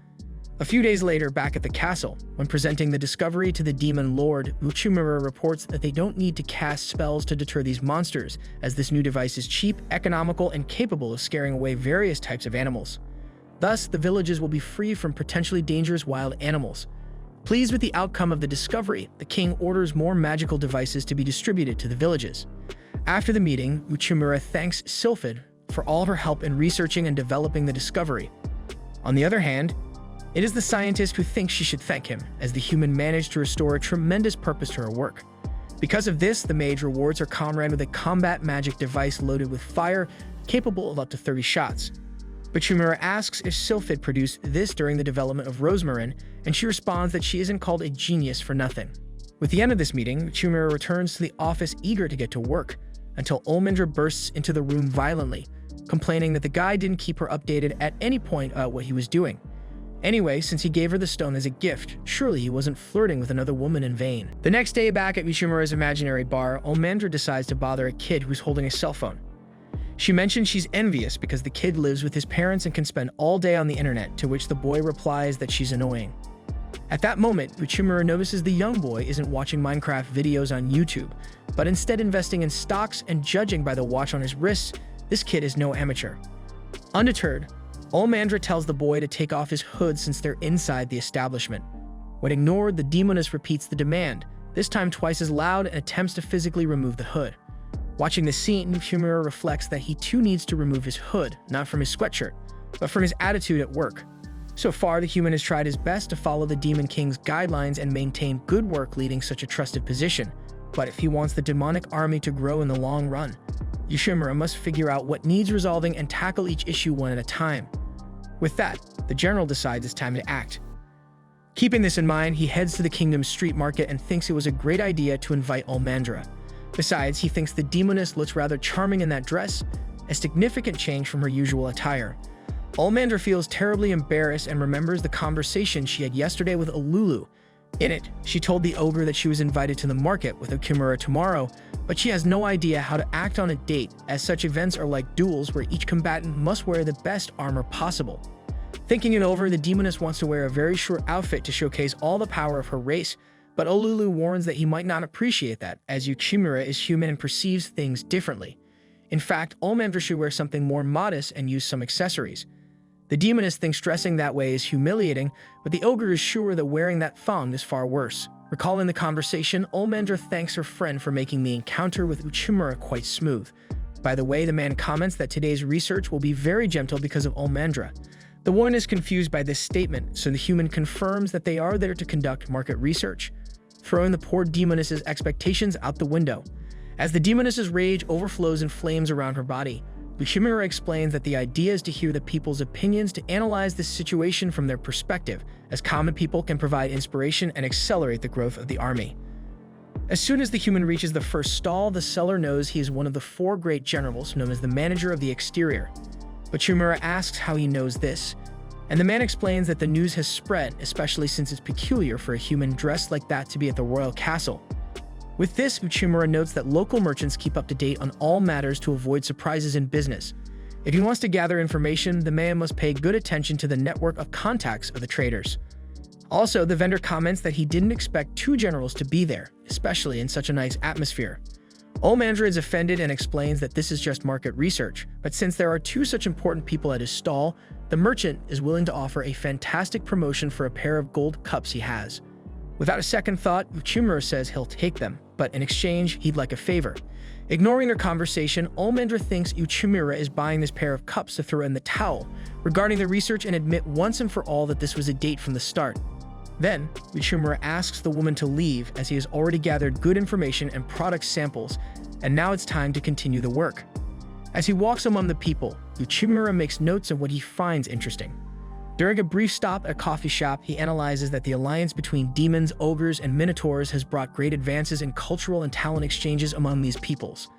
A few days later, back at the castle, when presenting the discovery to the demon lord, Uchimura reports that they don't need to cast spells to deter these monsters, as this new device is cheap, economical, and capable of scaring away various types of animals. Thus, the villages will be free from potentially dangerous wild animals. Pleased with the outcome of the discovery, the king orders more magical devices to be distributed to the villages. After the meeting, Uchimura thanks Sylphid for all of her help in researching and developing the discovery. On the other hand, it is the scientist who thinks she should thank him, as the human managed to restore a tremendous purpose to her work. Because of this, the mage rewards her comrade with a combat magic device loaded with fire, capable of up to 30 shots. Uchimura asks if Sylphid produced this during the development of rosmarin, and she responds that she isn't called a genius for nothing. With the end of this meeting, Uchimura returns to the office eager to get to work, until Almandra bursts into the room violently, complaining that the guy didn't keep her updated at any point about what he was doing. Anyway, since he gave her the stone as a gift, surely he wasn't flirting with another woman in vain. The next day, back at Uchimura's imaginary bar, Almandra decides to bother a kid who's holding a cell phone. She mentions she's envious because the kid lives with his parents and can spend all day on the internet, to which the boy replies that she's annoying. At that moment, Uchimura notices the young boy isn't watching Minecraft videos on YouTube, but instead investing in stocks, and judging by the watch on his wrists, this kid is no amateur. Undeterred, Almandra tells the boy to take off his hood since they're inside the establishment. When ignored, the demoness repeats the demand, this time twice as loud, and attempts to physically remove the hood. Watching the scene, Uchimura reflects that he too needs to remove his hood, not from his sweatshirt, but from his attitude at work. So far, the human has tried his best to follow the Demon King's guidelines and maintain good work leading such a trusted position, but if he wants the demonic army to grow in the long run, Uchimura must figure out what needs resolving and tackle each issue one at a time. With that, the general decides it's time to act. Keeping this in mind, he heads to the kingdom's street market and thinks it was a great idea to invite Almandra. Besides, he thinks the demoness looks rather charming in that dress, a significant change from her usual attire. Almandra feels terribly embarrassed and remembers the conversation she had yesterday with Ululu. In it, she told the ogre that she was invited to the market with Uchimura tomorrow, but she has no idea how to act on a date, as such events are like duels where each combatant must wear the best armor possible. Thinking it over, the demoness wants to wear a very short outfit to showcase all the power of her race, but Ululu warns that he might not appreciate that, as Uchimura is human and perceives things differently. In fact, Almandra should wear something more modest and use some accessories. The demoness thinks dressing that way is humiliating, but the ogre is sure that wearing that thong is far worse. Recalling the conversation, Almandra thanks her friend for making the encounter with Uchimura quite smooth. By the way, the man comments that today's research will be very gentle because of Almandra. The woman is confused by this statement, so the human confirms that they are there to conduct market research, throwing the poor demoness's expectations out the window. As the demoness's rage overflows and flames around her body, Uchimura explains that the idea is to hear the people's opinions to analyze the situation from their perspective, as common people can provide inspiration and accelerate the growth of the army. As soon as the human reaches the first stall, the seller knows he is one of the 4 great generals known as the manager of the exterior. Uchimura asks how he knows this, and the man explains that the news has spread, especially since it's peculiar for a human dressed like that to be at the royal castle. With this, Uchimura notes that local merchants keep up to date on all matters to avoid surprises in business. If he wants to gather information, the man must pay good attention to the network of contacts of the traders. Also, the vendor comments that he didn't expect 2 generals to be there, especially in such a nice atmosphere. Olmandra is offended and explains that this is just market research, but since there are 2 such important people at his stall, the merchant is willing to offer a fantastic promotion for a pair of gold cups he has. Without a second thought, Uchimura says he'll take them, but in exchange, he'd like a favor. Ignoring their conversation, Olmandra thinks Uchimura is buying this pair of cups to throw in the towel, regarding the research and admit once and for all that this was a date from the start. Then, Uchimura asks the woman to leave as he has already gathered good information and product samples, and now it's time to continue the work. As he walks among the people, Uchimura makes notes of what he finds interesting. During a brief stop at a coffee shop, he analyzes that the alliance between demons, ogres, and minotaurs has brought great advances in cultural and talent exchanges among these peoples.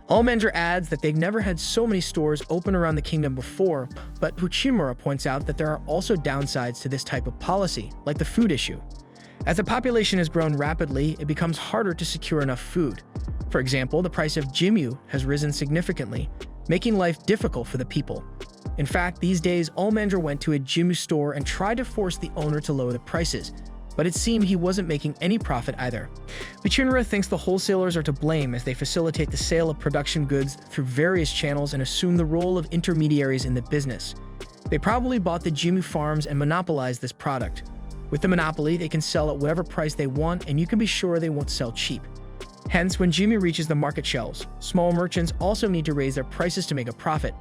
Olmandra adds that they've never had so many stores open around the kingdom before, but Uchimura points out that there are also downsides to this type of policy, like the food issue. As the population has grown rapidly, it becomes harder to secure enough food. For example, the price of jimu has risen significantly, making life difficult for the people. In fact, these days, Olmandra went to a jimu store and tried to force the owner to lower the prices, but it seemed he wasn't making any profit either. Uchimura thinks the wholesalers are to blame as they facilitate the sale of production goods through various channels and assume the role of intermediaries in the business. They probably bought the jimu farms and monopolized this product. With the monopoly, they can sell at whatever price they want, and you can be sure they won't sell cheap. Hence, when jimu reaches the market shelves, small merchants also need to raise their prices to make a profit.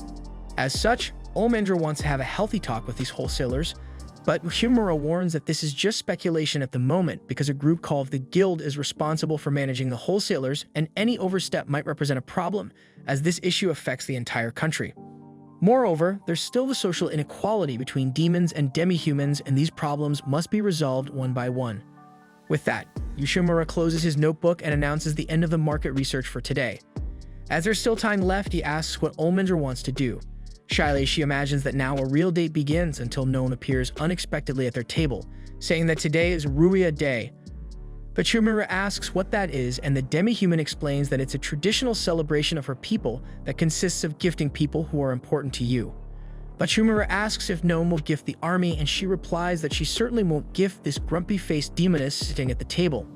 As such, Olmandra wants to have a healthy talk with these wholesalers, but Uchimura warns that this is just speculation at the moment because a group called the Guild is responsible for managing the wholesalers, and any overstep might represent a problem, as this issue affects the entire country. Moreover, there's still the social inequality between demons and demi-humans, and these problems must be resolved one by one. With that, Uchimura closes his notebook and announces the end of the market research for today. As there's still time left, he asks what Olmandra wants to do. Shyly, she imagines that now a real date begins until no one appears unexpectedly at their table, saying that today is Ruria Day. But Uchimura asks what that is, and the demi-human explains that it's a traditional celebration of her people that consists of gifting people who are important to you. But Uchimura asks if no one will gift the army, and she replies that she certainly won't gift this grumpy-faced demoness sitting at the table.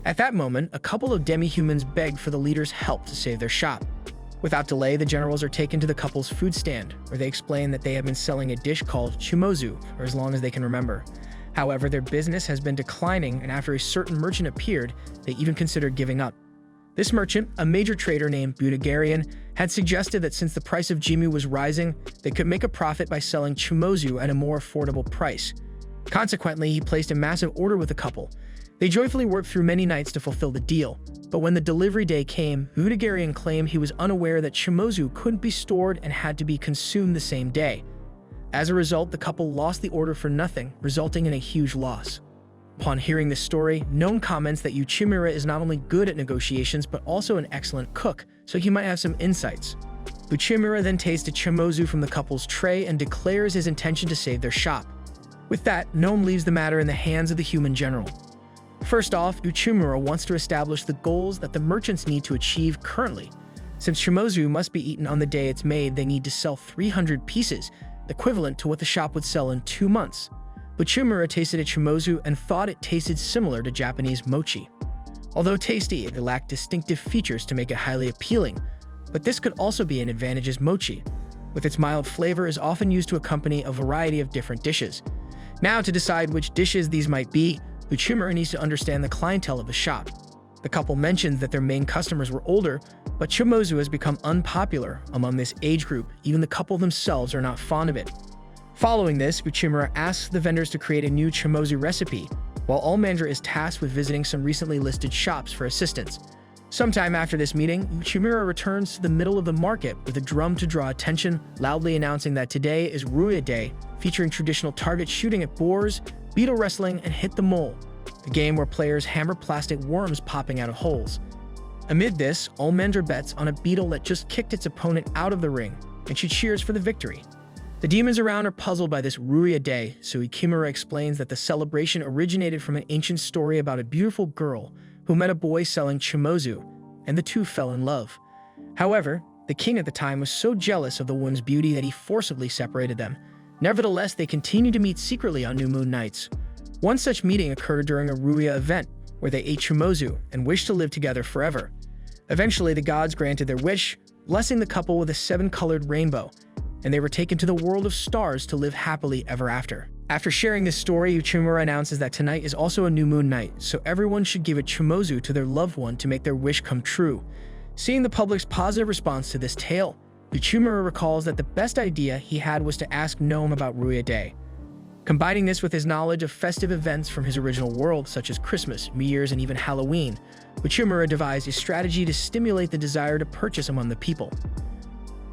At that moment, a couple of demi-humans beg for the leader's help to save their shop. Without delay, the generals are taken to the couple's food stand, where they explain that they have been selling a dish called chumozu for as long as they can remember. However, their business has been declining, and after a certain merchant appeared, they even considered giving up. This merchant, a major trader named Budagarian, had suggested that since the price of jimu was rising, they could make a profit by selling chumozu at a more affordable price. Consequently, he placed a massive order with the couple. They joyfully worked through many nights to fulfill the deal, but when the delivery day came, Budagarian claimed he was unaware that chumozu couldn't be stored and had to be consumed the same day. As a result, the couple lost the order for nothing, resulting in a huge loss. Upon hearing this story, Nome comments that Uchimura is not only good at negotiations but also an excellent cook, so he might have some insights. Uchimura then tastes a chumozu from the couple's tray and declares his intention to save their shop. With that, Nome leaves the matter in the hands of the human general. First off, Uchimura wants to establish the goals that the merchants need to achieve currently. Since chumozu must be eaten on the day it's made, they need to sell 300 pieces, equivalent to what the shop would sell in 2 months. Uchimura tasted a chumozu and thought it tasted similar to Japanese mochi. Although tasty, it lacked distinctive features to make it highly appealing, but this could also be an advantage as mochi, with its mild flavor is often used to accompany a variety of different dishes. Now, to decide which dishes these might be, Uchimura needs to understand the clientele of the shop. The couple mentions that their main customers were older, but chumozu has become unpopular among this age group. Even the couple themselves are not fond of it. Following this, Uchimura asks the vendors to create a new chumozu recipe, while Olmandra is tasked with visiting some recently listed shops for assistance. Sometime after this meeting, Uchimura returns to the middle of the market with a drum to draw attention, loudly announcing that today is Ruya Day, featuring traditional target shooting at boars, beetle wrestling, and hit the mole, a game where players hammer plastic worms popping out of holes. Amid this, Almendra bets on a beetle that just kicked its opponent out of the ring, and she cheers for the victory. The demons around are puzzled by this Ruya Day, so Ikimura explains that the celebration originated from an ancient story about a beautiful girl who met a boy selling chimozu, and the two fell in love. However, the king at the time was so jealous of the woman's beauty that he forcibly separated them. Nevertheless, they continued to meet secretly on new moon nights. One such meeting occurred during a Ruya event, where they ate chimozu and wished to live together forever. Eventually, the gods granted their wish, blessing the couple with a 7-colored rainbow, and they were taken to the world of stars to live happily ever after. After sharing this story, Uchimura announces that tonight is also a new moon night, so everyone should give a chimozu to their loved one to make their wish come true. Seeing the public's positive response to this tale, Uchimura recalls that the best idea he had was to ask Gnome about Ruya Day. Combining this with his knowledge of festive events from his original world, such as Christmas, New Year's, and even Halloween, Uchimura devised a strategy to stimulate the desire to purchase among the people.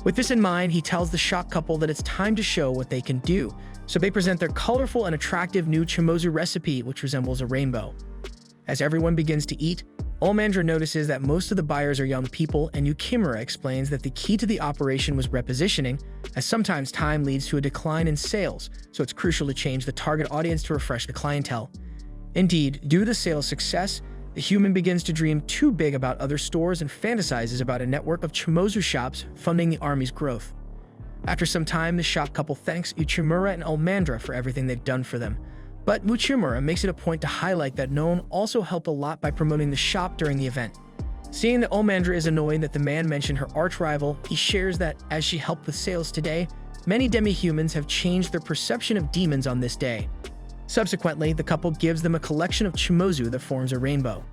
With this in mind, he tells the shocked couple that it's time to show what they can do, so they present their colorful and attractive new chimozu recipe, which resembles a rainbow. As everyone begins to eat, Almendra notices that most of the buyers are young people, and Uchimura explains that the key to the operation was repositioning, as sometimes time leads to a decline in sales, so it's crucial to change the target audience to refresh the clientele. Indeed, due to the sales success, the human begins to dream too big about other stores and fantasizes about a network of chimozu shops funding the army's growth. After some time, the shop couple thanks Uchimura and Almendra for everything they've done for them. But Uchimura makes it a point to highlight that Gnome also helped a lot by promoting the shop during the event. Seeing that Almendra is annoyed that the man mentioned her arch-rival, he shares that, as she helped with sales today, many demi-humans have changed their perception of demons on this day. Subsequently, the couple gives them a collection of chimozu that forms a rainbow.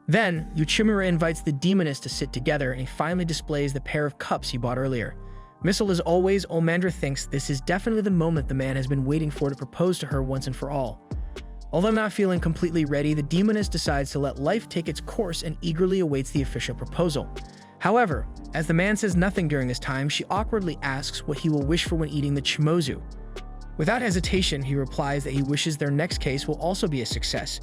Then, Uchimura invites the demoness to sit together, and he finally displays the pair of cups he bought earlier. Missile as always, Almendra thinks this is definitely the moment the man has been waiting for to propose to her once and for all. Although not feeling completely ready, the demoness decides to let life take its course and eagerly awaits the official proposal. However, as the man says nothing during this time, she awkwardly asks what he will wish for when eating the chimozu. Without hesitation, he replies that he wishes their next case will also be a success,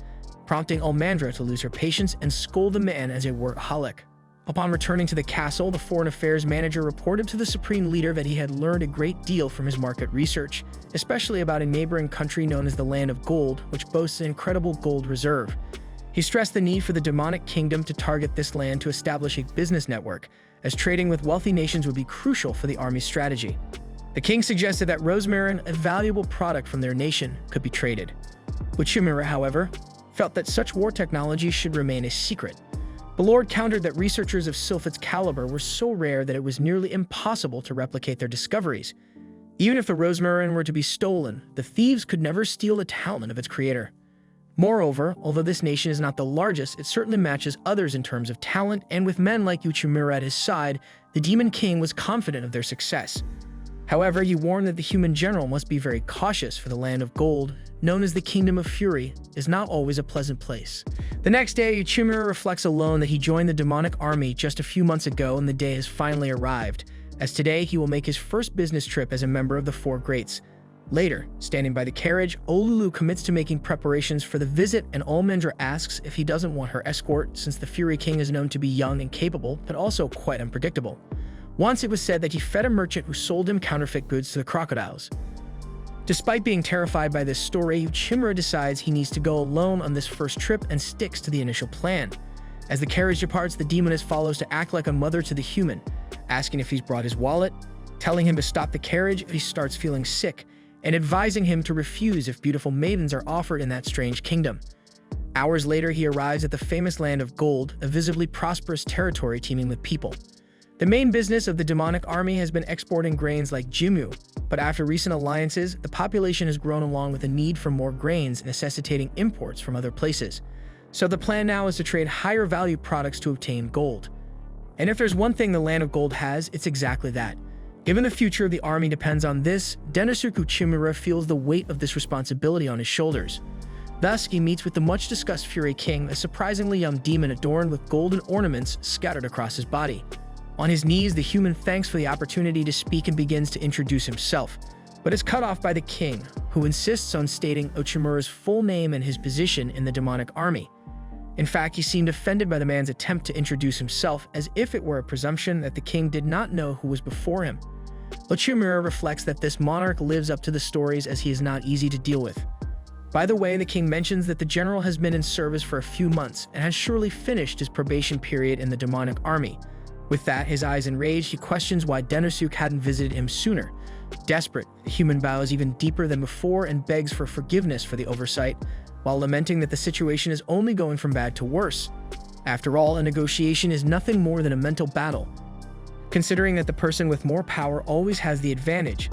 prompting Almendra to lose her patience and scold the man as a workaholic. Upon returning to the castle, the foreign affairs manager reported to the supreme leader that he had learned a great deal from his market research, especially about a neighboring country known as the Land of Gold, which boasts an incredible gold reserve. He stressed the need for the demonic kingdom to target this land to establish a business network, as trading with wealthy nations would be crucial for the army's strategy. The king suggested that rosmarin, a valuable product from their nation, could be traded. Uchimura, however, felt that such war technology should remain a secret. The Lord countered that researchers of Sylphid's caliber were so rare that it was nearly impossible to replicate their discoveries. Even if the rosmarin were to be stolen, the thieves could never steal the talent of its creator. Moreover, although this nation is not the largest, it certainly matches others in terms of talent, and with men like Uchimura at his side, the Demon King was confident of their success. However, he warned that the human general must be very cautious, for the Land of Gold, known as the Kingdom of Fury, is not always a pleasant place. The next day, Uchimura reflects alone that he joined the demonic army just a few months ago, and the day has finally arrived, as today he will make his first business trip as a member of the Four Greats. Later, standing by the carriage, Olulu commits to making preparations for the visit, and Almendra asks if he doesn't want her escort, since the Fury King is known to be young and capable, but also quite unpredictable. Once it was said that he fed a merchant who sold him counterfeit goods to the crocodiles. Despite being terrified by this story, Uchimura decides he needs to go alone on this first trip and sticks to the initial plan. As the carriage departs, the demoness follows to act like a mother to the human, asking if he's brought his wallet, telling him to stop the carriage if he starts feeling sick, and advising him to refuse if beautiful maidens are offered in that strange kingdom. Hours later, he arrives at the famous Land of Gold, a visibly prosperous territory teeming with people. The main business of the demonic army has been exporting grains like jimu, but after recent alliances, the population has grown along with a need for more grains, necessitating imports from other places. So the plan now is to trade higher value products to obtain gold. And if there's one thing the Land of Gold has, it's exactly that. Given the future of the army depends on this, Denosuke Uchimura feels the weight of this responsibility on his shoulders. Thus, he meets with the much-discussed Fury King, a surprisingly young demon adorned with golden ornaments scattered across his body. On his knees, the human thanks for the opportunity to speak and begins to introduce himself, but is cut off by the king, who insists on stating Uchimura's full name and his position in the demonic army. In fact, he seemed offended by the man's attempt to introduce himself, as if it were a presumption that the king did not know who was before him. Uchimura reflects that this monarch lives up to the stories, as he is not easy to deal with. By the way, the king mentions that the general has been in service for a few months and has surely finished his probation period in the demonic army. With that, his eyes enraged, he questions why Denosuke hadn't visited him sooner. Desperate, the human bows even deeper than before and begs for forgiveness for the oversight, while lamenting that the situation is only going from bad to worse. After all, a negotiation is nothing more than a mental battle, considering that the person with more power always has the advantage,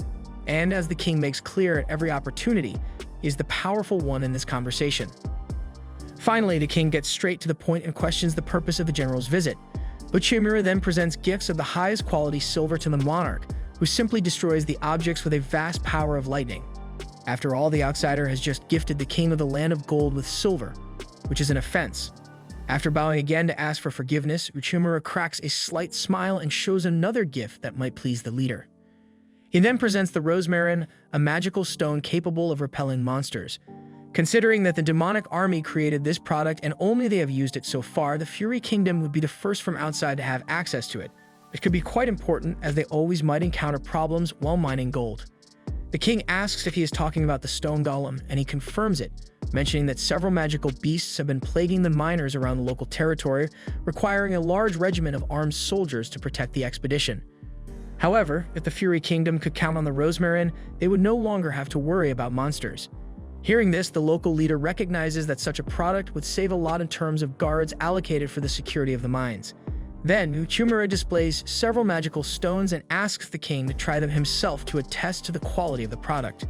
and as the king makes clear at every opportunity, he is the powerful one in this conversation. Finally, the king gets straight to the point and questions the purpose of the general's visit. Uchimura then presents gifts of the highest quality silver to the monarch, who simply destroys the objects with a vast power of lightning. After all, the outsider has just gifted the king of the land of gold with silver, which is an offense. After bowing again to ask for forgiveness, Uchimura cracks a slight smile and shows another gift that might please the leader. He then presents the Rosmarin, a magical stone capable of repelling monsters. Considering that the demonic army created this product and only they have used it so far, the Fury Kingdom would be the first from outside to have access to it. It could be quite important, as they always might encounter problems while mining gold. The king asks if he is talking about the stone golem, and he confirms it, mentioning that several magical beasts have been plaguing the miners around the local territory, requiring a large regiment of armed soldiers to protect the expedition. However, if the Fury Kingdom could count on the Rosmarin, they would no longer have to worry about monsters. Hearing this, the local leader recognizes that such a product would save a lot in terms of guards allocated for the security of the mines. Then, Uchimura displays several magical stones and asks the king to try them himself to attest to the quality of the product.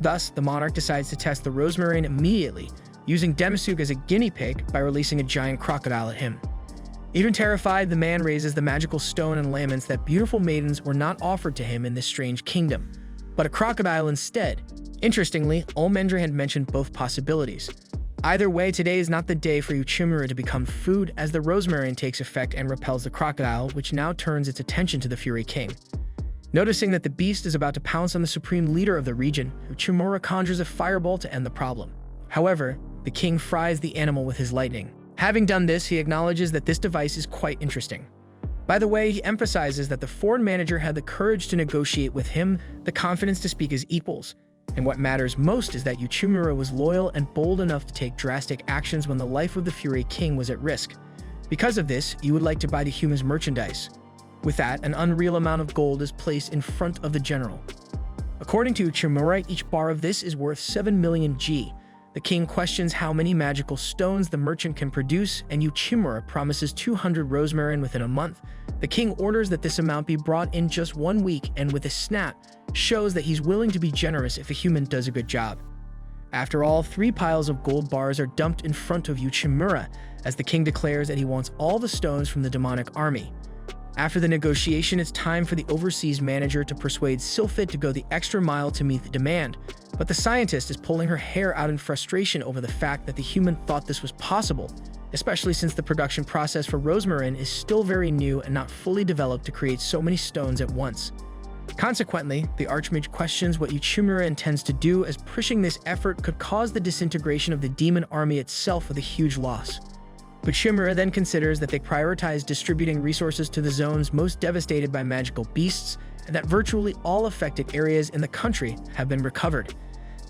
Thus, the monarch decides to test the Rosmarin immediately, using Denosuke as a guinea pig by releasing a giant crocodile at him. Even terrified, the man raises the magical stone and laments that beautiful maidens were not offered to him in this strange kingdom, but a crocodile instead. Interestingly, Ulmendra had mentioned both possibilities. Either way, today is not the day for Uchimura to become food, as the Rosmarin takes effect and repels the crocodile, which now turns its attention to the Fury King. Noticing that the beast is about to pounce on the supreme leader of the region, Uchimura conjures a fireball to end the problem. However, the king fries the animal with his lightning. Having done this, he acknowledges that this device is quite interesting. By the way, he emphasizes that the foreign manager had the courage to negotiate with him, the confidence to speak as equals. And what matters most is that Uchimura was loyal and bold enough to take drastic actions when the life of the Fury King was at risk. Because of this, you would like to buy the human's merchandise. With that, an unreal amount of gold is placed in front of the general. According to Uchimura, each bar of this is worth 7 million G. The king questions how many magical stones the merchant can produce, and Uchimura promises 200 Rosmarin within a month. The king orders that this amount be brought in just 1 week, and with a snap, shows that he's willing to be generous if a human does a good job. After all, 3 piles of gold bars are dumped in front of Uchimura, as the king declares that he wants all the stones from the demonic army. After the negotiation, it's time for the overseas manager to persuade Sylphid to go the extra mile to meet the demand, but the scientist is pulling her hair out in frustration over the fact that the human thought this was possible, especially since the production process for Rosmarin is still very new and not fully developed to create so many stones at once. Consequently, the Archmage questions what Uchimura intends to do, as pushing this effort could cause the disintegration of the demon army itself with a huge loss. But Uchimura then considers that they prioritize distributing resources to the zones most devastated by magical beasts, and that virtually all affected areas in the country have been recovered.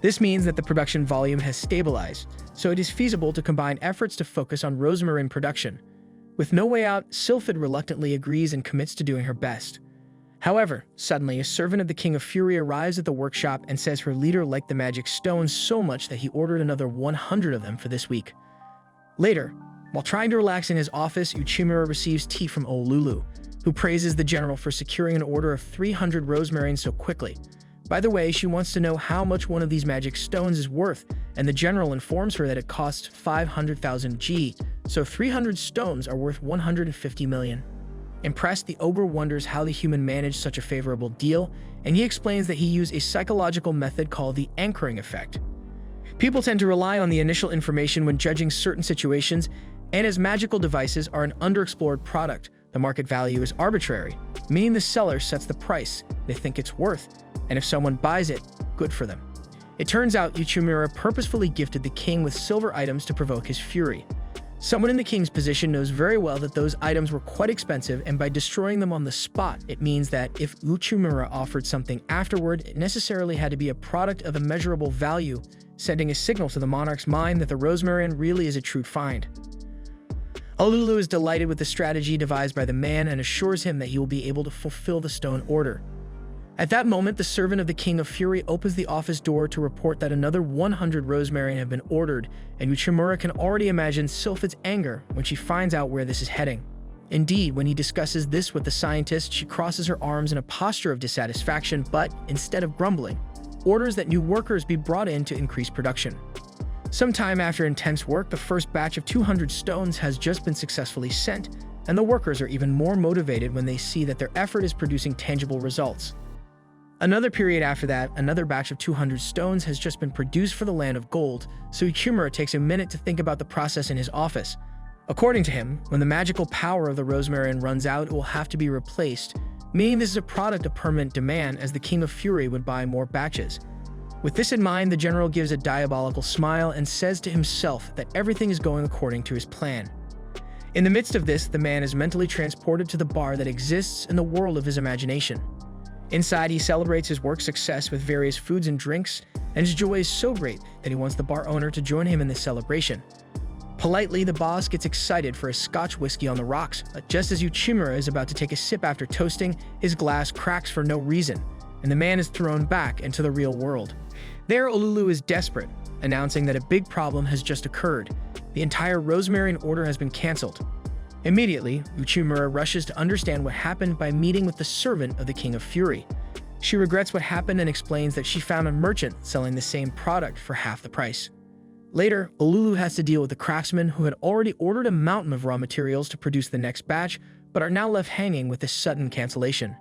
This means that the production volume has stabilized, so it is feasible to combine efforts to focus on Rosmarin production. With no way out, Sylphid reluctantly agrees and commits to doing her best. However, suddenly a servant of the King of Fury arrives at the workshop and says her leader liked the magic stones so much that he ordered another 100 of them for this week. Later, while trying to relax in his office, Uchimura receives tea from Olulu, who praises the general for securing an order of 300 Rosmarin so quickly. By the way, she wants to know how much one of these magic stones is worth, and the general informs her that it costs 500,000 G, so 300 stones are worth 150 million. Impressed, the ogre wonders how the human managed such a favorable deal, and he explains that he used a psychological method called the anchoring effect. People tend to rely on the initial information when judging certain situations, and as magical devices are an underexplored product, the market value is arbitrary, meaning the seller sets the price they think it's worth, and if someone buys it, good for them. It turns out Uchimura purposefully gifted the king with silver items to provoke his fury. Someone in the king's position knows very well that those items were quite expensive, and by destroying them on the spot, it means that if Uchimura offered something afterward, it necessarily had to be a product of immeasurable value, sending a signal to the monarch's mind that the rosmarin really is a true find. Olulu is delighted with the strategy devised by the man and assures him that he will be able to fulfill the stone order. At that moment, the servant of the King of Fury opens the office door to report that another 100 rosmarin have been ordered, and Uchimura can already imagine Sylphid's anger when she finds out where this is heading. Indeed, when he discusses this with the scientist, she crosses her arms in a posture of dissatisfaction, but, instead of grumbling, orders that new workers be brought in to increase production. Sometime after intense work, the first batch of 200 stones has just been successfully sent, and the workers are even more motivated when they see that their effort is producing tangible results. Another period after that, another batch of 200 stones has just been produced for the land of gold, so Uchimura takes a minute to think about the process in his office. According to him, when the magical power of the rosmarin runs out, it will have to be replaced, meaning this is a product of permanent demand as the King of Fury would buy more batches. With this in mind, the general gives a diabolical smile and says to himself that everything is going according to his plan. In the midst of this, the man is mentally transported to the bar that exists in the world of his imagination. Inside, he celebrates his work success with various foods and drinks, and his joy is so great that he wants the bar owner to join him in this celebration. Politely, the boss gets excited for a Scotch whiskey on the rocks, but just as Uchimura is about to take a sip after toasting, his glass cracks for no reason, and the man is thrown back into the real world. There, Olulu is desperate, announcing that a big problem has just occurred. The entire rosmarin order has been cancelled. Immediately, Uchimura rushes to understand what happened by meeting with the servant of the King of Fury. She regrets what happened and explains that she found a merchant selling the same product for half the price. Later, Olulu has to deal with the craftsmen who had already ordered a mountain of raw materials to produce the next batch, but are now left hanging with this sudden cancellation.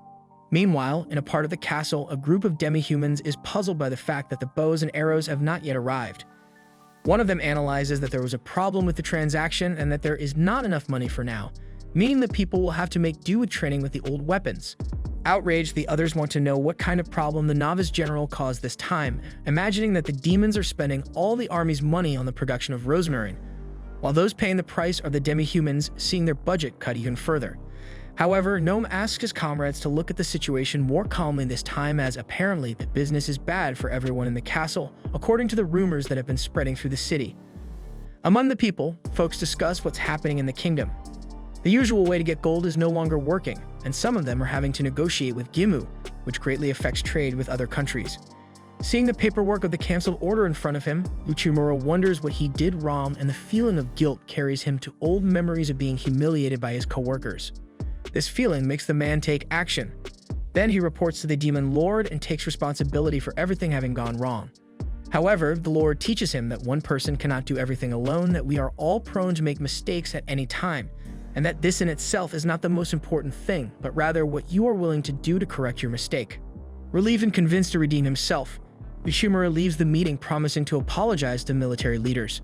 Meanwhile, in a part of the castle, a group of demi-humans is puzzled by the fact that the bows and arrows have not yet arrived. One of them analyzes that there was a problem with the transaction and that there is not enough money for now, meaning that people will have to make do with training with the old weapons. Outraged, the others want to know what kind of problem the novice general caused this time, imagining that the demons are spending all the army's money on the production of rosmarin, while those paying the price are the demi-humans, seeing their budget cut even further. However, Gnome asks his comrades to look at the situation more calmly this time, as apparently the business is bad for everyone in the castle, according to the rumors that have been spreading through the city. Among the people, folks discuss what's happening in the kingdom. The usual way to get gold is no longer working, and some of them are having to negotiate with Gimu, which greatly affects trade with other countries. Seeing the paperwork of the cancelled order in front of him, Uchimura wonders what he did wrong, and the feeling of guilt carries him to old memories of being humiliated by his co-workers. This feeling makes the man take action. Then he reports to the Demon Lord and takes responsibility for everything having gone wrong. However, the Lord teaches him that one person cannot do everything alone, that we are all prone to make mistakes at any time, and that this in itself is not the most important thing, but rather what you are willing to do to correct your mistake. Relieved and convinced to redeem himself, Uchimura leaves the meeting promising to apologize to military leaders.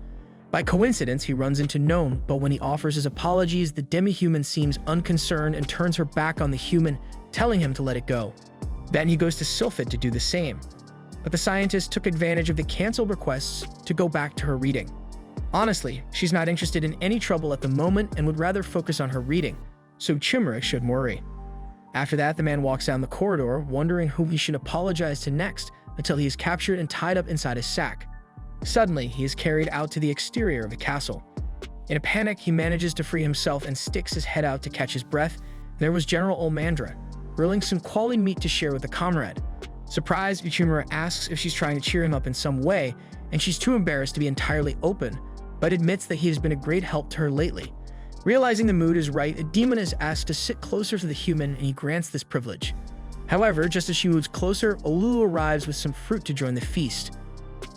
By coincidence, he runs into Gnome, but when he offers his apologies, the demi-human seems unconcerned and turns her back on the human, telling him to let it go. Then he goes to Sylphid to do the same. But the scientist took advantage of the canceled requests to go back to her reading. Honestly, she's not interested in any trouble at the moment and would rather focus on her reading, so Uchimura shouldn't worry. After that, the man walks down the corridor, wondering who he should apologize to next, until he is captured and tied up inside his sack. Suddenly, he is carried out to the exterior of the castle. In a panic, he manages to free himself and sticks his head out to catch his breath. There was General Olmandra, grilling some quality meat to share with a comrade. Surprised, Uchimura asks if she's trying to cheer him up in some way, and she's too embarrassed to be entirely open, but admits that he has been a great help to her lately. Realizing the mood is right, a demon is asked to sit closer to the human, and he grants this privilege. However, just as she moves closer, Olulu arrives with some fruit to join the feast.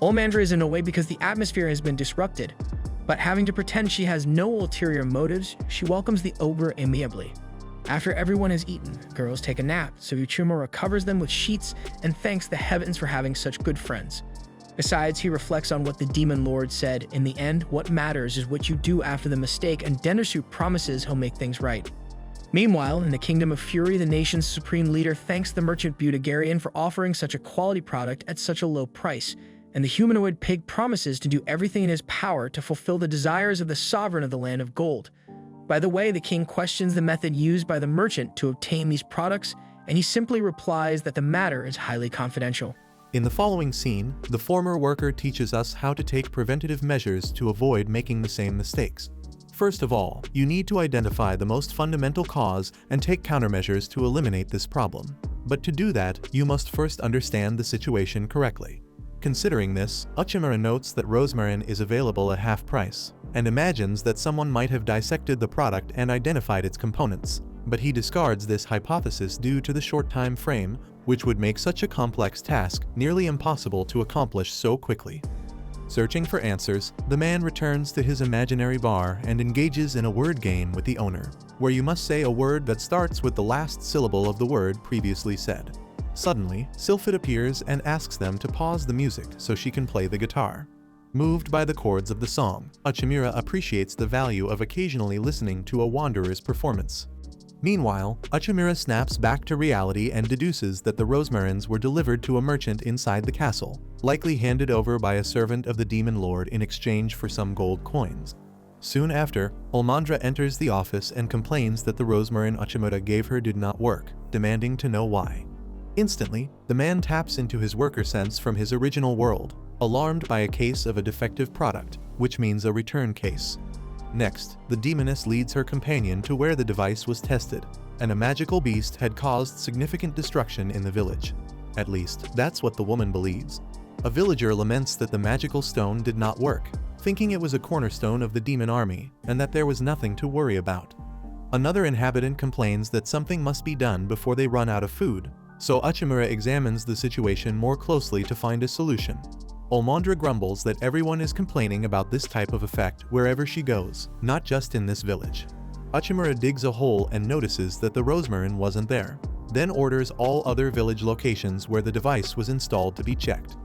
Olmandra is in a way because the atmosphere has been disrupted, but having to pretend she has no ulterior motives, she welcomes the ogre amiably. After everyone has eaten, girls take a nap, so Uchimura covers them with sheets and thanks the heavens for having such good friends. Besides, he reflects on what the demon lord said: in the end, what matters is what you do after the mistake, and Dendersu promises he'll make things right. Meanwhile, in the Kingdom of Fury, the nation's supreme leader thanks the merchant Budagarian for offering such a quality product at such a low price, and the humanoid pig promises to do everything in his power to fulfill the desires of the sovereign of the Land of Gold. By the way, the king questions the method used by the merchant to obtain these products, and he simply replies that the matter is highly confidential. In the following scene, the former worker teaches us how to take preventative measures to avoid making the same mistakes. First of all, you need to identify the most fundamental cause and take countermeasures to eliminate this problem. But to do that, you must first understand the situation correctly. Considering this, Uchimura notes that rosmarin is available at half price, and imagines that someone might have dissected the product and identified its components. But he discards this hypothesis due to the short time frame, which would make such a complex task nearly impossible to accomplish so quickly. Searching for answers, the man returns to his imaginary bar and engages in a word game with the owner, where you must say a word that starts with the last syllable of the word previously said. Suddenly, Sylphid appears and asks them to pause the music so she can play the guitar. Moved by the chords of the song, Uchimura appreciates the value of occasionally listening to a wanderer's performance. Meanwhile, Uchimura snaps back to reality and deduces that the rosmarins were delivered to a merchant inside the castle, likely handed over by a servant of the demon lord in exchange for some gold coins. Soon after, Olmandra enters the office and complains that the rosmarin Uchimura gave her did not work, demanding to know why. Instantly, the man taps into his worker sense from his original world, alarmed by a case of a defective product, which means a return case. Next, the demoness leads her companion to where the device was tested, and a magical beast had caused significant destruction in the village. At least, that's what the woman believes. A villager laments that the magical stone did not work, thinking it was a cornerstone of the demon army, and that there was nothing to worry about. Another inhabitant complains that something must be done before they run out of food, so Uchimura examines the situation more closely to find a solution. Olmandra grumbles that everyone is complaining about this type of effect wherever she goes, not just in this village. Uchimura digs a hole and notices that the rosmarin wasn't there, then orders all other village locations where the device was installed to be checked.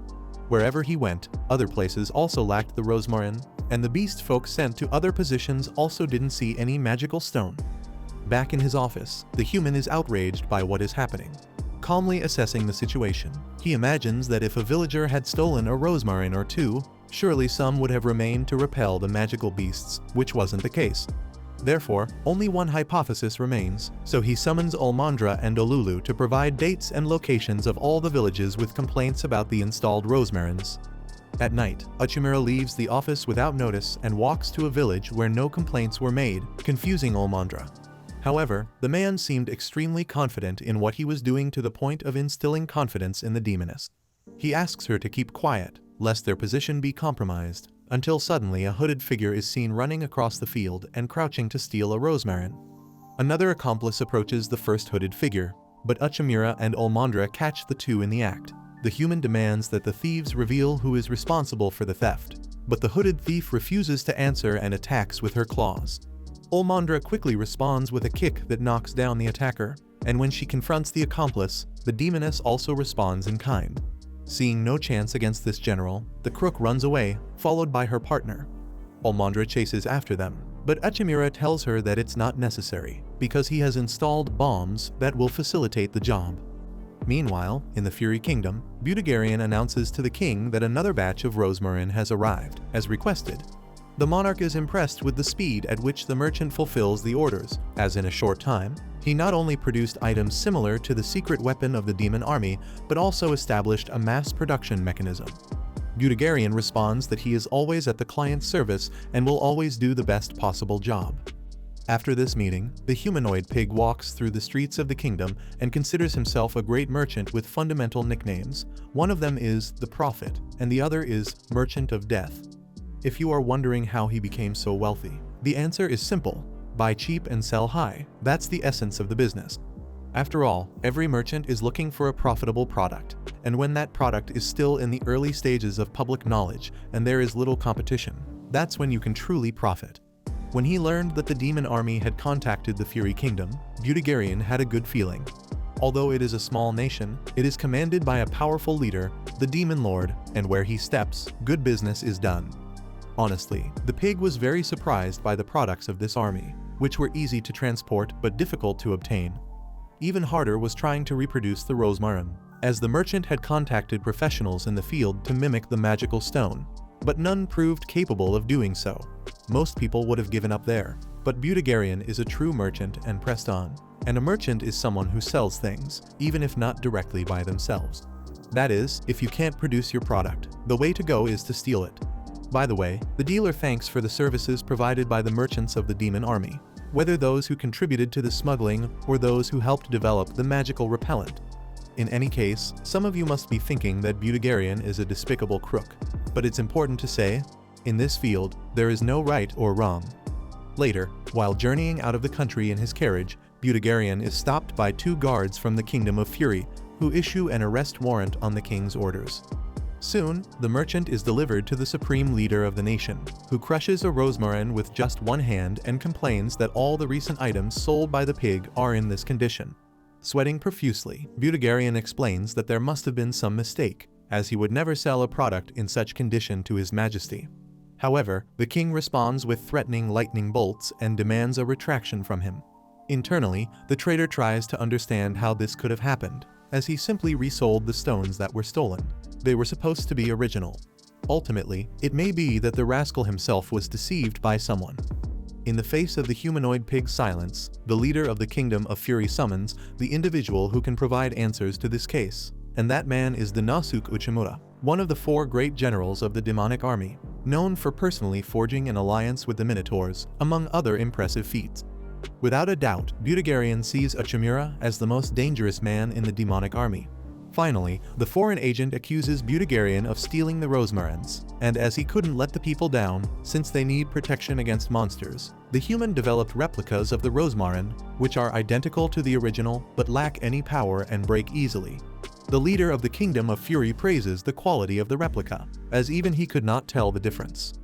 Wherever he went, other places also lacked the rosmarin, and the beast folk sent to other positions also didn't see any magical stone. Back in his office, the human is outraged by what is happening. Calmly assessing the situation, he imagines that if a villager had stolen a rosmarin or two, surely some would have remained to repel the magical beasts, which wasn't the case. Therefore, only one hypothesis remains, so he summons Olmandra and Olulu to provide dates and locations of all the villages with complaints about the installed rosmarins. At night, Uchimura leaves the office without notice and walks to a village where no complaints were made, confusing Olmandra. However, the man seemed extremely confident in what he was doing to the point of instilling confidence in the demoness. He asks her to keep quiet, lest their position be compromised, until suddenly a hooded figure is seen running across the field and crouching to steal a rosmarin. Another accomplice approaches the first hooded figure, but Uchimura and Olmandra catch the two in the act. The human demands that the thieves reveal who is responsible for the theft, but the hooded thief refuses to answer and attacks with her claws. Olmandra quickly responds with a kick that knocks down the attacker, and when she confronts the accomplice, the demoness also responds in kind. Seeing no chance against this general, the crook runs away, followed by her partner. Olmandra chases after them, but Uchimura tells her that it's not necessary, because he has installed bombs that will facilitate the job. Meanwhile, in the Fury Kingdom, Budagarian announces to the king that another batch of rosmarin has arrived, as requested. The monarch is impressed with the speed at which the merchant fulfills the orders, as in a short time, he not only produced items similar to the secret weapon of the demon army, but also established a mass production mechanism. Budagarian responds that he is always at the client's service and will always do the best possible job. After this meeting, the humanoid pig walks through the streets of the kingdom and considers himself a great merchant with fundamental nicknames. One of them is the Prophet, and the other is Merchant of Death. If you are wondering how he became so wealthy, the answer is simple: buy cheap and sell high. That's the essence of the business. After all, every merchant is looking for a profitable product, and when that product is still in the early stages of public knowledge and there is little competition, that's when you can truly profit. When he learned that the demon army had contacted the Fury Kingdom, Budagarian had a good feeling. Although it is a small nation, it is commanded by a powerful leader, the Demon Lord, and where he steps, good business is done. Honestly, the pig was very surprised by the products of this army, which were easy to transport but difficult to obtain. Even harder was trying to reproduce the rosmarin, as the merchant had contacted professionals in the field to mimic the magical stone, but none proved capable of doing so. Most people would have given up there, but Budagarian is a true merchant and pressed on. And a merchant is someone who sells things, even if not directly by themselves. That is, if you can't produce your product, the way to go is to steal it. By the way, the dealer thanks for the services provided by the merchants of the demon army, whether those who contributed to the smuggling or those who helped develop the magical repellent. In any case, some of you must be thinking that Budagarian is a despicable crook, but it's important to say, in this field, there is no right or wrong. Later, while journeying out of the country in his carriage, Budagarian is stopped by 2 guards from the Kingdom of Fury, who issue an arrest warrant on the king's orders. Soon, the merchant is delivered to the supreme leader of the nation, who crushes a rosmarin with just one hand and complains that all the recent items sold by the pig are in this condition. Sweating profusely, Budagarian explains that there must have been some mistake, as he would never sell a product in such condition to His Majesty. However, the king responds with threatening lightning bolts and demands a retraction from him. Internally, the trader tries to understand how this could have happened, as he simply resold the stones that were stolen. They were supposed to be original. Ultimately, it may be that the rascal himself was deceived by someone. In the face of the humanoid pig's silence, the leader of the Kingdom of Fury summons the individual who can provide answers to this case, and that man is Denosuke Uchimura, one of the 4 great generals of the demonic army, known for personally forging an alliance with the Minotaurs, among other impressive feats. Without a doubt, Budagarian sees Uchimura as the most dangerous man in the demonic army. Finally, the foreign agent accuses Budagarian of stealing the rosmarins, and as he couldn't let the people down, since they need protection against monsters, the human developed replicas of the rosmarin, which are identical to the original but lack any power and break easily. The leader of the Kingdom of Fury praises the quality of the replica, as even he could not tell the difference.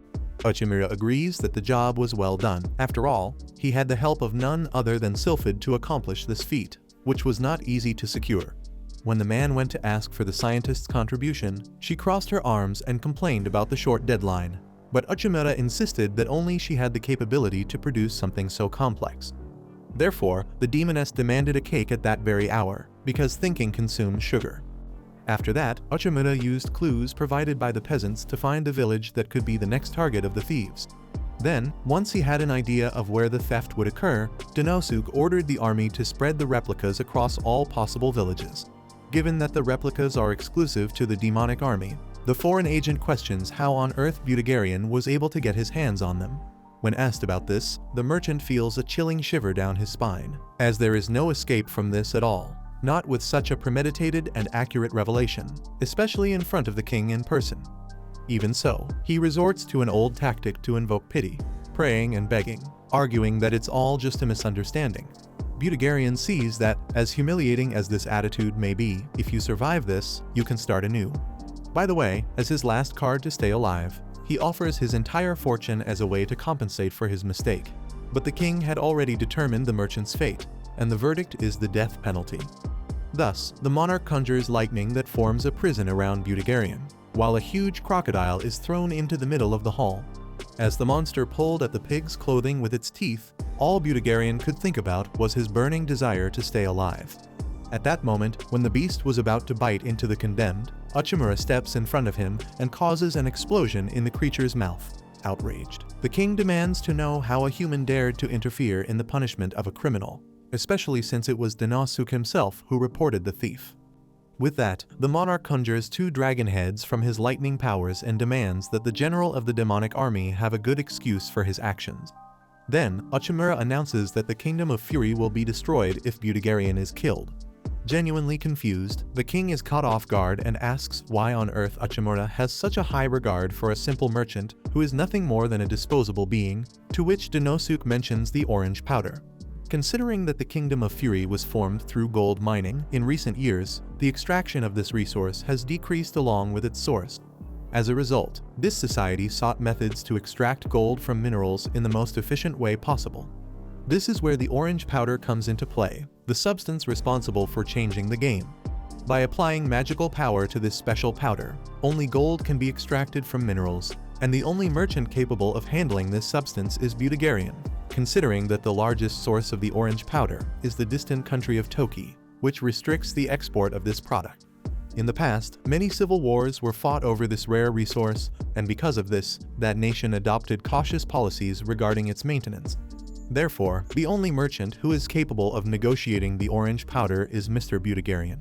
Uchimura agrees that the job was well done. After all, he had the help of none other than Sylphid to accomplish this feat, which was not easy to secure. When the man went to ask for the scientist's contribution, she crossed her arms and complained about the short deadline. But Uchimura insisted that only she had the capability to produce something so complex. Therefore, the demoness demanded a cake at that very hour, because thinking consumed sugar. After that, Uchimura used clues provided by the peasants to find the village that could be the next target of the thieves. Then, once he had an idea of where the theft would occur, Denosuke ordered the army to spread the replicas across all possible villages. Given that the replicas are exclusive to the demonic army, the foreign agent questions how on earth Budagarian was able to get his hands on them. When asked about this, the merchant feels a chilling shiver down his spine, as there is no escape from this at all. Not with such a premeditated and accurate revelation, especially in front of the king in person. Even so, he resorts to an old tactic to invoke pity, praying and begging, arguing that it's all just a misunderstanding. Budagarian sees that, as humiliating as this attitude may be, if you survive this, you can start anew. By the way, as his last card to stay alive, he offers his entire fortune as a way to compensate for his mistake. But the king had already determined the merchant's fate, and the verdict is the death penalty. Thus, the monarch conjures lightning that forms a prison around Budagarian, while a huge crocodile is thrown into the middle of the hall. As the monster pulled at the pig's clothing with its teeth, all Budagarian could think about was his burning desire to stay alive. At that moment, when the beast was about to bite into the condemned, Uchimura steps in front of him and causes an explosion in the creature's mouth. Outraged, the king demands to know how a human dared to interfere in the punishment of a criminal, especially since it was Denosuke himself who reported the thief. With that, the monarch conjures 2 dragon heads from his lightning powers and demands that the general of the demonic army have a good excuse for his actions. Then, Uchimura announces that the Kingdom of Fury will be destroyed if Budagarian is killed. Genuinely confused, the king is caught off guard and asks why on earth Uchimura has such a high regard for a simple merchant who is nothing more than a disposable being, to which Denosuke mentions the orange powder. Considering that the Kingdom of Fury was formed through gold mining in recent years, the extraction of this resource has decreased along with its source. As a result, this society sought methods to extract gold from minerals in the most efficient way possible. This is where the orange powder comes into play, the substance responsible for changing the game. By applying magical power to this special powder, only gold can be extracted from minerals, and the only merchant capable of handling this substance is Budagarian, considering that the largest source of the orange powder is the distant country of Toki, which restricts the export of this product. In the past, many civil wars were fought over this rare resource, and because of this, that nation adopted cautious policies regarding its maintenance. Therefore, the only merchant who is capable of negotiating the orange powder is Mr. Budagarian.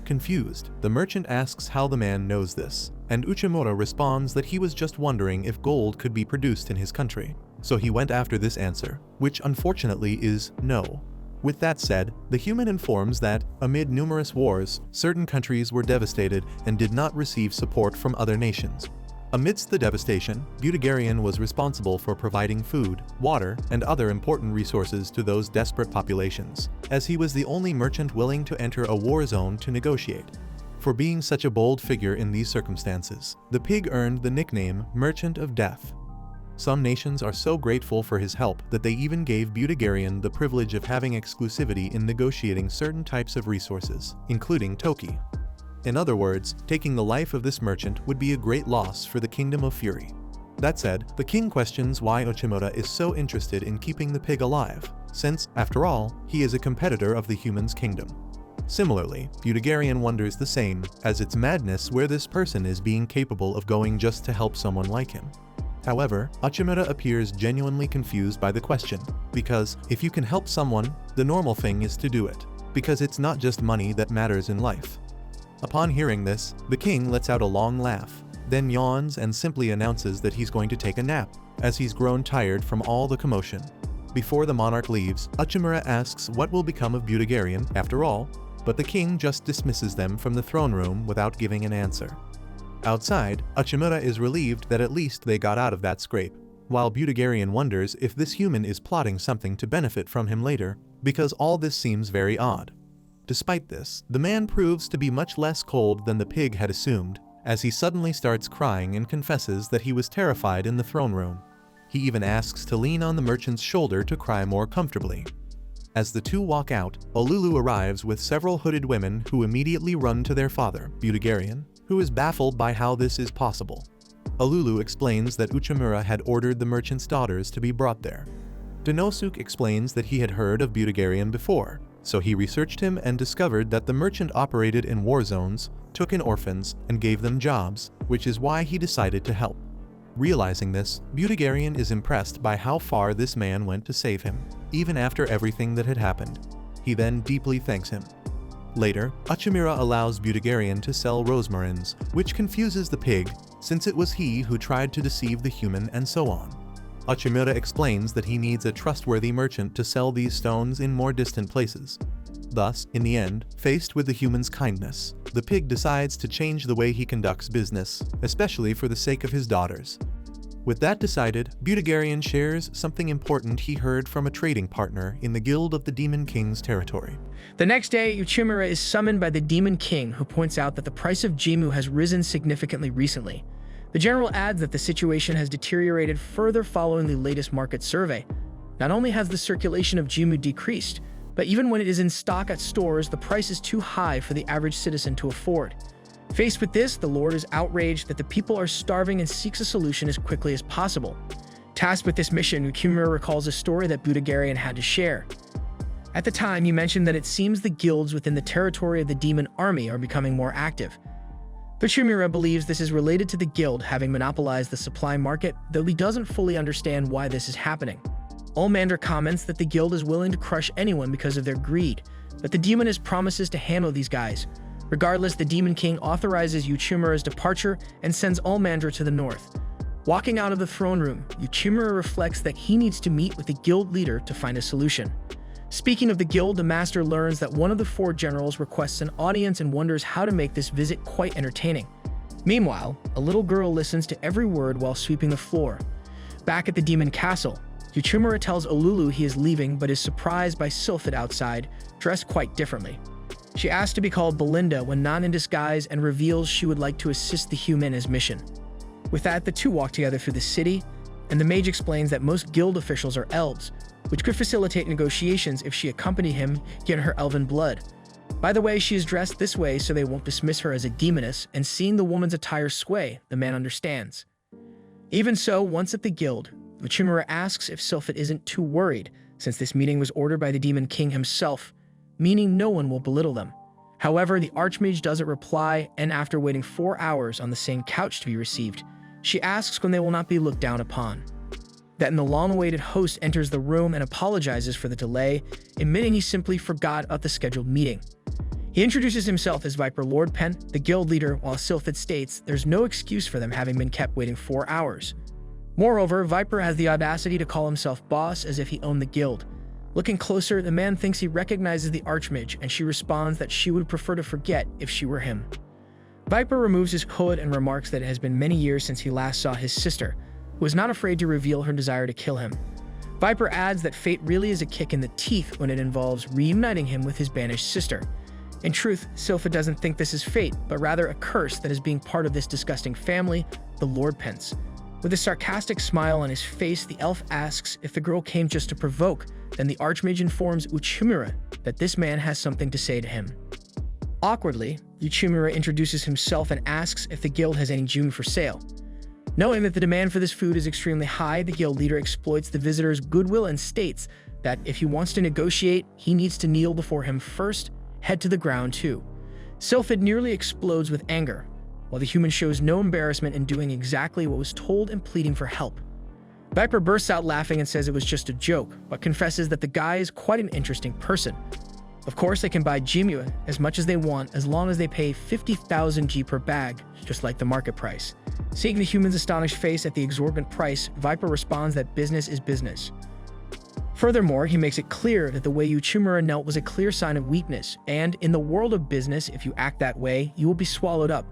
Confused, the merchant asks how the man knows this, and Uchimura responds that he was just wondering if gold could be produced in his country. So he went after this answer, which unfortunately is no. With that said, the human informs that, amid numerous wars, certain countries were devastated and did not receive support from other nations. Amidst the devastation, Budagarian was responsible for providing food, water, and other important resources to those desperate populations, as he was the only merchant willing to enter a war zone to negotiate. For being such a bold figure in these circumstances, the pig earned the nickname Merchant of Death. Some nations are so grateful for his help that they even gave Budagarian the privilege of having exclusivity in negotiating certain types of resources, including Toki. In other words, taking the life of this merchant would be a great loss for the Kingdom of Fury. That said, the king questions why Uchimura is so interested in keeping the pig alive, since, after all, he is a competitor of the human's kingdom. Similarly, Budagarian wonders the same, as it's madness where this person is being capable of going just to help someone like him. However, Uchimura appears genuinely confused by the question, because if you can help someone, the normal thing is to do it, because it's not just money that matters in life. Upon hearing this, the king lets out a long laugh, then yawns and simply announces that he's going to take a nap, as he's grown tired from all the commotion. Before the monarch leaves, Uchimura asks what will become of Budagarian after all, but the king just dismisses them from the throne room without giving an answer. Outside, Uchimura is relieved that at least they got out of that scrape, while Budagarian wonders if this human is plotting something to benefit from him later, because all this seems very odd. Despite this, the man proves to be much less cold than the pig had assumed, as he suddenly starts crying and confesses that he was terrified in the throne room. He even asks to lean on the merchant's shoulder to cry more comfortably. As the two walk out, Olulu arrives with several hooded women who immediately run to their father, Budagarian, who is baffled by how this is possible. Olulu explains that Uchimura had ordered the merchant's daughters to be brought there. Denosuke explains that he had heard of Budagarian before, so he researched him and discovered that the merchant operated in war zones, took in orphans, and gave them jobs, which is why he decided to help. Realizing this, Budagarian is impressed by how far this man went to save him, even after everything that had happened. He then deeply thanks him. Later, Uchimura allows Budagarian to sell rosmarins, which confuses the pig, since it was he who tried to deceive the human and so on. Uchimura explains that he needs a trustworthy merchant to sell these stones in more distant places. Thus, in the end, faced with the human's kindness, the pig decides to change the way he conducts business, especially for the sake of his daughters. With that decided, Budagarian shares something important he heard from a trading partner in the Guild of the Demon King's territory. The next day, Uchimura is summoned by the Demon King, who points out that the price of Jimu has risen significantly recently. The general adds that the situation has deteriorated further following the latest market survey. Not only has the circulation of Jimu decreased, but even when it is in stock at stores, the price is too high for the average citizen to afford. Faced with this, the Lord is outraged that the people are starving and seeks a solution as quickly as possible. Tasked with this mission, Uchimura recalls a story that Budagarian had to share. At the time, he mentioned that it seems the guilds within the territory of the demon army are becoming more active. Uchimura believes this is related to the guild having monopolized the supply market, though he doesn't fully understand why this is happening. Olmandra comments that the guild is willing to crush anyone because of their greed, but the demoness promises to handle these guys. Regardless, the Demon King authorizes Uchimura's departure and sends Olmandra to the north. Walking out of the throne room, Uchimura reflects that he needs to meet with the guild leader to find a solution. Speaking of the guild, the master learns that one of the four generals requests an audience and wonders how to make this visit quite entertaining. Meanwhile, a little girl listens to every word while sweeping the floor. Back at the demon castle, Uchimura tells Olulu he is leaving but is surprised by Sylphid outside, dressed quite differently. She asks to be called Belinda when not in disguise and reveals she would like to assist the human in his mission. With that, the two walk together through the city, and the mage explains that most guild officials are elves, which could facilitate negotiations if she accompanied him given her elven blood. By the way, she is dressed this way so they won't dismiss her as a demoness, and seeing the woman's attire sway, the man understands. Even so, once at the guild, Uchimura asks if Sylphid isn't too worried, since this meeting was ordered by the Demon King himself, meaning no one will belittle them. However, the Archmage doesn't reply, and after waiting 4 hours on the same couch to be received, she asks when they will not be looked down upon. Then the long-awaited host enters the room and apologizes for the delay, admitting he simply forgot about the scheduled meeting. He introduces himself as Viper Lord Pent, the guild leader, while Sylphid states there's no excuse for them having been kept waiting 4 hours. Moreover, Viper has the audacity to call himself boss as if he owned the guild. Looking closer, the man thinks he recognizes the Archmage, and she responds that she would prefer to forget if she were him. Viper removes his hood and remarks that it has been many years since he last saw his sister, who is not afraid to reveal her desire to kill him. Viper adds that fate really is a kick in the teeth when it involves reuniting him with his banished sister. In truth, Sylpha doesn't think this is fate, but rather a curse that is being part of this disgusting family, the Lord Pence. With a sarcastic smile on his face, the elf asks if the girl came just to provoke. Then the Archmage informs Uchimura that this man has something to say to him. Awkwardly, Uchimura introduces himself and asks if the guild has any Jumi for sale. Knowing that the demand for this food is extremely high, the guild leader exploits the visitor's goodwill and states that if he wants to negotiate, he needs to kneel before him first, head to the ground too. Sylphid nearly explodes with anger, while the human shows no embarrassment in doing exactly what was told and pleading for help. Viper bursts out laughing and says it was just a joke, but confesses that the guy is quite an interesting person. Of course, they can buy Jimua as much as they want as long as they pay 50,000 G per bag, just like the market price. Seeing the human's astonished face at the exorbitant price, Viper responds that business is business. Furthermore, he makes it clear that the way Uchimura knelt was a clear sign of weakness, and in the world of business, if you act that way, you will be swallowed up.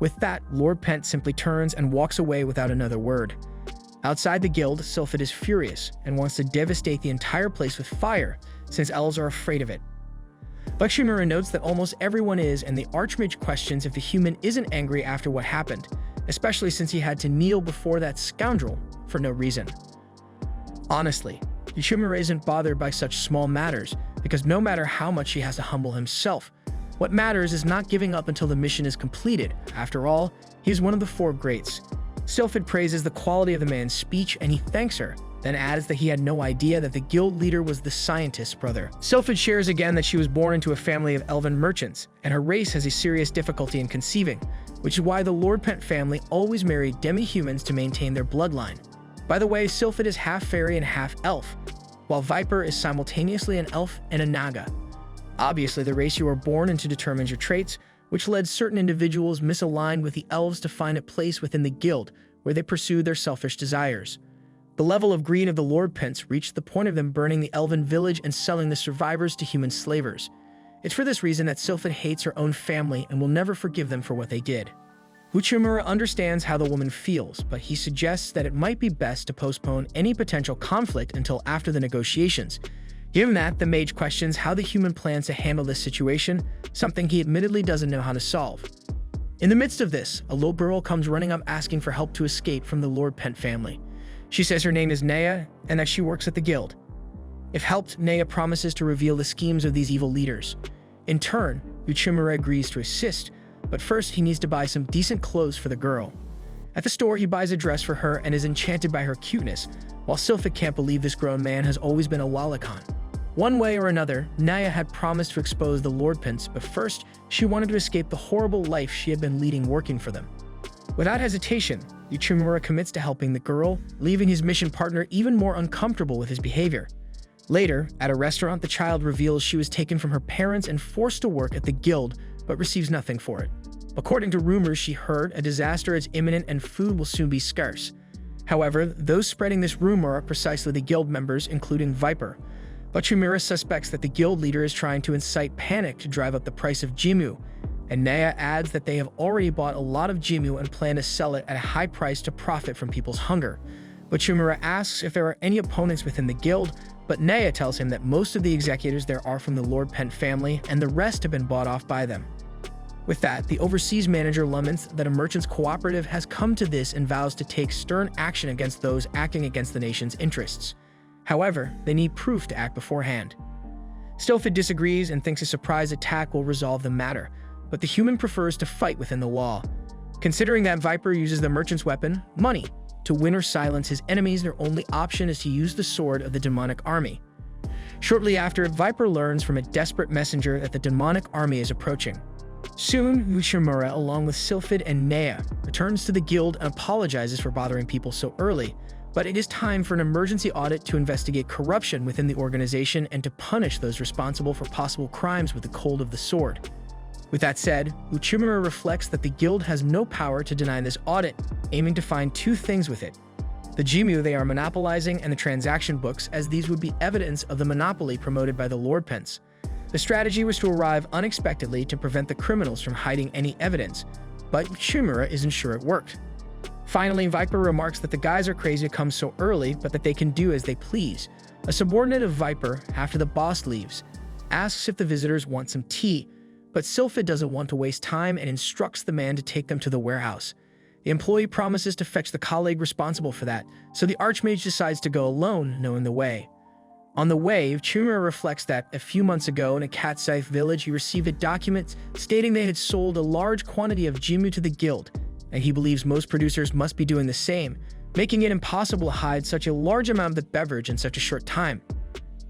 With that, Lord Pent simply turns and walks away without another word. Outside the guild, Sylphid is furious and wants to devastate the entire place with fire, since elves are afraid of it. Uchimura notes that almost everyone is, and the Archmage questions if the human isn't angry after what happened, especially since he had to kneel before that scoundrel for no reason. Honestly, Uchimura isn't bothered by such small matters, because no matter how much he has to humble himself, what matters is not giving up until the mission is completed. After all, he is one of the 4 greats. Sylphid praises the quality of the man's speech and he thanks her, then adds that he had no idea that the guild leader was the scientist's brother. Sylphid shares again that she was born into a family of elven merchants, and her race has a serious difficulty in conceiving, which is why the Lord Pent family always married demi-humans to maintain their bloodline. By the way, Sylphid is half fairy and half elf, while Viper is simultaneously an elf and a naga. Obviously, the race you are born into determines your traits, which led certain individuals misaligned with the elves to find a place within the guild where they pursue their selfish desires. The level of greed of the Lord Pence reached the point of them burning the elven village and selling the survivors to human slavers. It's for this reason that Sylphid hates her own family and will never forgive them for what they did. Uchimura understands how the woman feels, but he suggests that it might be best to postpone any potential conflict until after the negotiations. Given that, the mage questions how the human plans to handle this situation, something he admittedly doesn't know how to solve. In the midst of this, a little girl comes running up asking for help to escape from the Lord Pent family. She says her name is Naya and that she works at the guild. If helped, Naya promises to reveal the schemes of these evil leaders. In turn, Uchimura agrees to assist, but first he needs to buy some decent clothes for the girl. At the store, he buys a dress for her and is enchanted by her cuteness, while Sylphid can't believe this grown man has always been a lolicon. One way or another, Naya had promised to expose the Lord Pence, but first, she wanted to escape the horrible life she had been leading working for them. Without hesitation, Uchimura commits to helping the girl, leaving his mission partner even more uncomfortable with his behavior. Later, at a restaurant, the child reveals she was taken from her parents and forced to work at the guild, but receives nothing for it. According to rumors she heard, a disaster is imminent and food will soon be scarce. However, those spreading this rumor are precisely the guild members, including Viper. Uchimura suspects that the guild leader is trying to incite panic to drive up the price of Jimu, and Naya adds that they have already bought a lot of Jimu and plan to sell it at a high price to profit from people's hunger. Uchimura asks if there are any opponents within the guild, but Naya tells him that most of the executors there are from the Lord Pent family and the rest have been bought off by them. With that, the overseas manager laments that a merchants cooperative has come to this and vows to take stern action against those acting against the nation's interests. However, they need proof to act beforehand. Stilfid disagrees and thinks a surprise attack will resolve the matter, but the human prefers to fight within the law. Considering that Viper uses the merchant's weapon, money, to win or silence his enemies, their only option is to use the sword of the demonic army. Shortly after, Viper learns from a desperate messenger that the demonic army is approaching. Soon, Uchimura, along with Sylphid and Nea, returns to the guild and apologizes for bothering people so early, but it is time for an emergency audit to investigate corruption within the organization and to punish those responsible for possible crimes with the cold of the sword. With that said, Uchimura reflects that the guild has no power to deny this audit, aiming to find two things with it: the Jimu they are monopolizing and the transaction books, as these would be evidence of the monopoly promoted by the Lord Pence. The strategy was to arrive unexpectedly to prevent the criminals from hiding any evidence, but Uchimura isn't sure it worked. Finally, Viper remarks that the guys are crazy to come so early, but that they can do as they please. A subordinate of Viper, after the boss leaves, asks if the visitors want some tea, but Sylphid doesn't want to waste time and instructs the man to take them to the warehouse. The employee promises to fetch the colleague responsible for that, so the Archmage decides to go alone, knowing the way. On the way, Uchimura reflects that a few months ago in a Katsai village he received a document stating they had sold a large quantity of Jimu to the guild, and he believes most producers must be doing the same, making it impossible to hide such a large amount of the beverage in such a short time.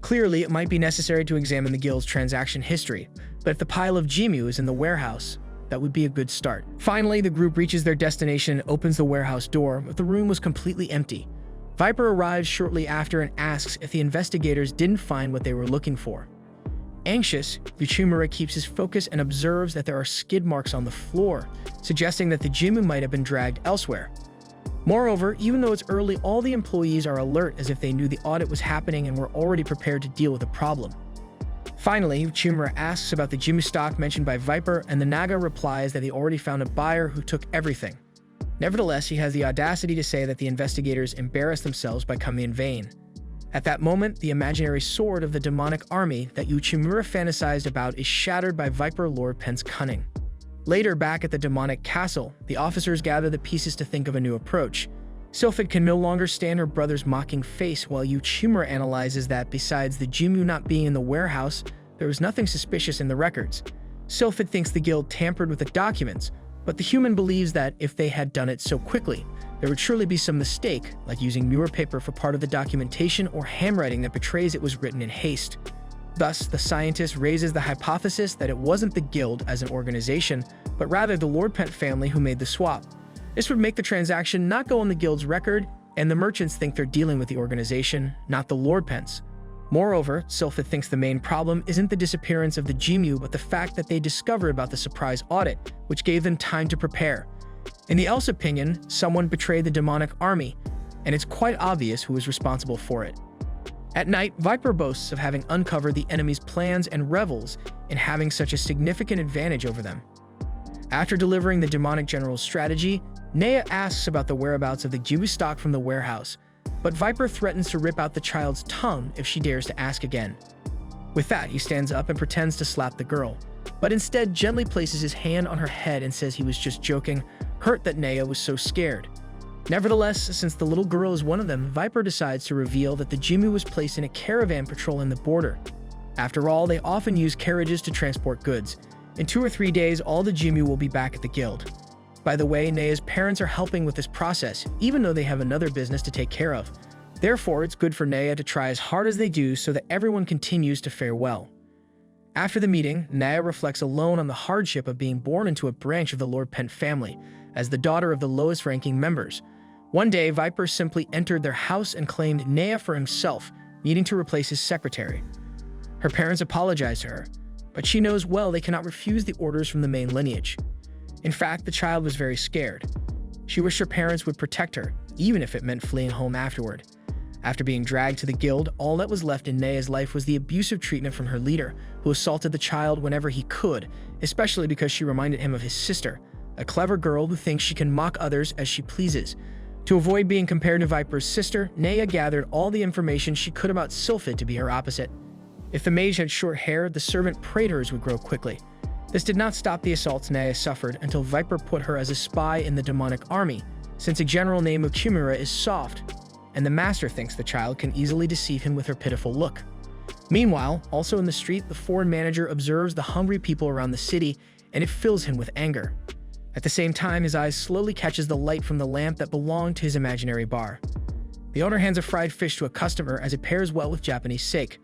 Clearly, it might be necessary to examine the guild's transaction history, but if the pile of Jimu is in the warehouse, that would be a good start. Finally, the group reaches their destination and opens the warehouse door, but the room was completely empty. Viper arrives shortly after and asks if the investigators didn't find what they were looking for. Anxious, Uchimura keeps his focus and observes that there are skid marks on the floor, suggesting that the Jimu might have been dragged elsewhere. Moreover, even though it's early, all the employees are alert as if they knew the audit was happening and were already prepared to deal with the problem. Finally, Uchimura asks about the Jimu stock mentioned by Viper, and the Naga replies that they already found a buyer who took everything. Nevertheless, he has the audacity to say that the investigators embarrassed themselves by coming in vain. At that moment, the imaginary sword of the demonic army that Uchimura fantasized about is shattered by Viper Lord Pen's cunning. Later, back at the demonic castle, the officers gather the pieces to think of a new approach. Sylphid can no longer stand her brother's mocking face, while Uchimura analyzes that besides the Jimu not being in the warehouse, there was nothing suspicious in the records. Sylphid thinks the guild tampered with the documents, but the human believes that if they had done it so quickly, there would surely be some mistake, like using newer paper for part of the documentation or handwriting that betrays it was written in haste. Thus, the scientist raises the hypothesis that it wasn't the guild as an organization, but rather the Lord Pent family who made the swap. This would make the transaction not go on the guild's record, and the merchants think they're dealing with the organization, not the Lord Pents. Moreover, Sylphid thinks the main problem isn't the disappearance of the Jimu, but the fact that they discovered about the surprise audit, which gave them time to prepare. In the El's opinion, someone betrayed the demonic army, and it's quite obvious who is responsible for it. At night, Viper boasts of having uncovered the enemy's plans and revels in having such a significant advantage over them. After delivering the demonic general's strategy, Nea asks about the whereabouts of the Jimu stock from the warehouse, but Viper threatens to rip out the child's tongue if she dares to ask again. With that, he stands up and pretends to slap the girl, but instead gently places his hand on her head and says he was just joking, hurt that Nea was so scared. Nevertheless, since the little girl is one of them, Viper decides to reveal that the Jimu was placed in a caravan patrolling the border. After all, they often use carriages to transport goods. In 2 or 3 days, all the Jimu will be back at the guild. By the way, Nea's parents are helping with this process, even though they have another business to take care of. Therefore, it's good for Nea to try as hard as they do so that everyone continues to fare well. After the meeting, Nea reflects alone on the hardship of being born into a branch of the Lord Pent family, as the daughter of the lowest-ranking members. One day, Viper simply entered their house and claimed Nea for himself, needing to replace his secretary. Her parents apologized to her, but she knows well they cannot refuse the orders from the main lineage. In fact, the child was very scared. She wished her parents would protect her, even if it meant fleeing home afterward. After being dragged to the guild, all that was left in Nea's life was the abusive treatment from her leader, who assaulted the child whenever he could, especially because she reminded him of his sister, a clever girl who thinks she can mock others as she pleases. To avoid being compared to Viper's sister, Nea gathered all the information she could about Sylphid to be her opposite. If the mage had short hair, the servant Praetors would grow quickly. This did not stop the assaults Naya suffered until Viper put her as a spy in the demonic army, since a general named Uchimura is soft, and the master thinks the child can easily deceive him with her pitiful look. Meanwhile, also in the street, the foreign manager observes the hungry people around the city, and it fills him with anger. At the same time, his eyes slowly catches the light from the lamp that belonged to his imaginary bar. The owner hands a fried fish to a customer as it pairs well with Japanese sake.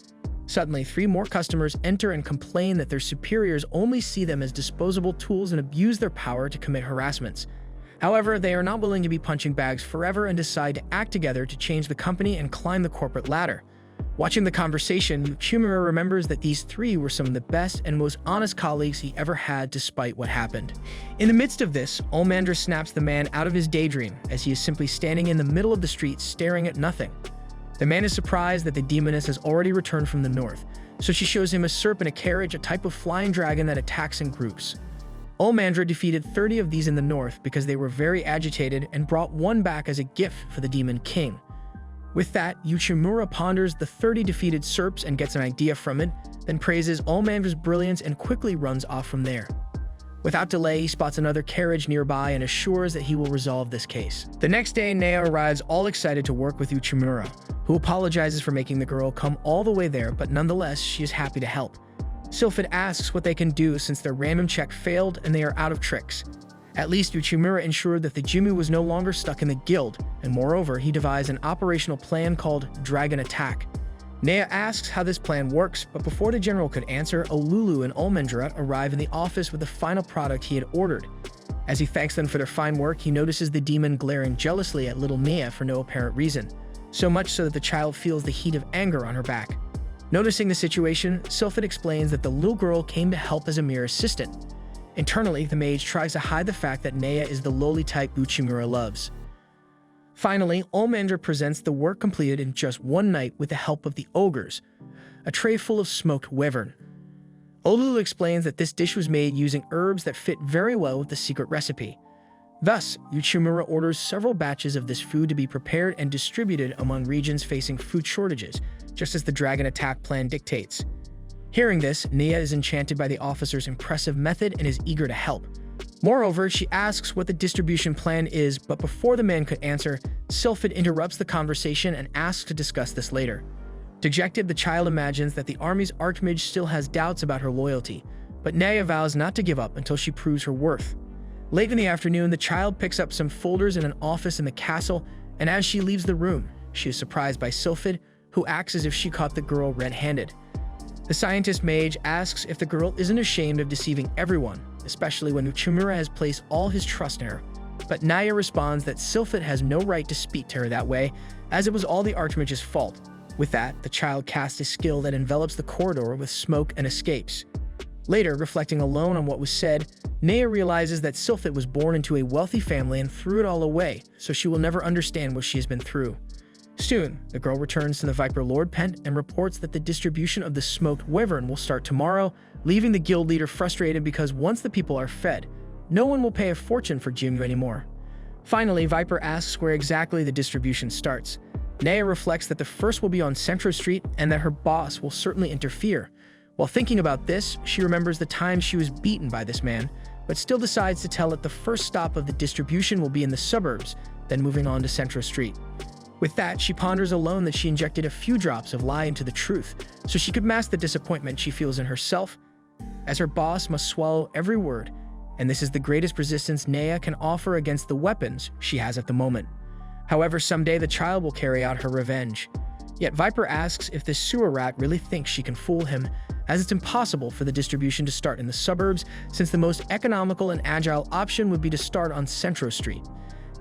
Suddenly, 3 more customers enter and complain that their superiors only see them as disposable tools and abuse their power to commit harassments. However, they are not willing to be punching bags forever and decide to act together to change the company and climb the corporate ladder. Watching the conversation, Uchimura remembers that these 3 were some of the best and most honest colleagues he ever had despite what happened. In the midst of this, Olmandra snaps the man out of his daydream as he is simply standing in the middle of the street staring at nothing. The man is surprised that the demoness has already returned from the north, so she shows him a serp in a carriage, a type of flying dragon that attacks in groups. Olmandra defeated 30 of these in the north because they were very agitated and brought one back as a gift for the demon king. With that, Uchimura ponders the 30 defeated serps and gets an idea from it, then praises Olmandra's brilliance and quickly runs off from there. Without delay, he spots another carriage nearby and assures that he will resolve this case. The next day, Nea arrives all excited to work with Uchimura, who apologizes for making the girl come all the way there, but nonetheless, she is happy to help. Sylphid asks what they can do since their random check failed and they are out of tricks. At least Uchimura ensured that the Jimu was no longer stuck in the guild, and moreover, he devised an operational plan called Dragon Attack. Nea asks how this plan works, but before the general could answer, Olulu and Olmandra arrive in the office with the final product he had ordered. As he thanks them for their fine work, he notices the demon glaring jealously at little Nea for no apparent reason, so much so that the child feels the heat of anger on her back. Noticing the situation, Sylphid explains that the little girl came to help as a mere assistant. Internally, the mage tries to hide the fact that Nea is the lowly type Uchimura loves. Finally, Olmandra presents the work completed in just one night with the help of the ogres, a tray full of smoked wyvern. Olulu explains that this dish was made using herbs that fit very well with the secret recipe. Thus, Uchimura orders several batches of this food to be prepared and distributed among regions facing food shortages, just as the Dragon Attack plan dictates. Hearing this, Nea is enchanted by the officer's impressive method and is eager to help. Moreover, she asks what the distribution plan is, but before the man could answer, Sylphid interrupts the conversation and asks to discuss this later. Dejected, the child imagines that the army's archmage still has doubts about her loyalty, but Nea vows not to give up until she proves her worth. Late in the afternoon, the child picks up some folders in an office in the castle, and as she leaves the room, she is surprised by Sylphid, who acts as if she caught the girl red-handed. The scientist mage asks if the girl isn't ashamed of deceiving everyone, especially when Uchimura has placed all his trust in her. But Naya responds that Sylphid has no right to speak to her that way, as it was all the Archmage's fault. With that, the child casts a skill that envelops the corridor with smoke and escapes. Later, reflecting alone on what was said, Naya realizes that Sylphid was born into a wealthy family and threw it all away, so she will never understand what she has been through. Soon, the girl returns to the Viper Lord Pent and reports that the distribution of the smoked wyvern will start tomorrow, leaving the guild leader frustrated because once the people are fed, no one will pay a fortune for Jimu anymore. Finally, Viper asks where exactly the distribution starts. Naya reflects that the first will be on Central Street and that her boss will certainly interfere. While thinking about this, she remembers the time she was beaten by this man, but still decides to tell it the first stop of the distribution will be in the suburbs, then moving on to Central Street. With that, she ponders alone that she injected a few drops of lie into the truth, so she could mask the disappointment she feels in herself, as her boss must swallow every word, and this is the greatest resistance Naya can offer against the weapons she has at the moment. However, someday the child will carry out her revenge. Yet Viper asks if this sewer rat really thinks she can fool him, as it's impossible for the distribution to start in the suburbs, since the most economical and agile option would be to start on Central Street.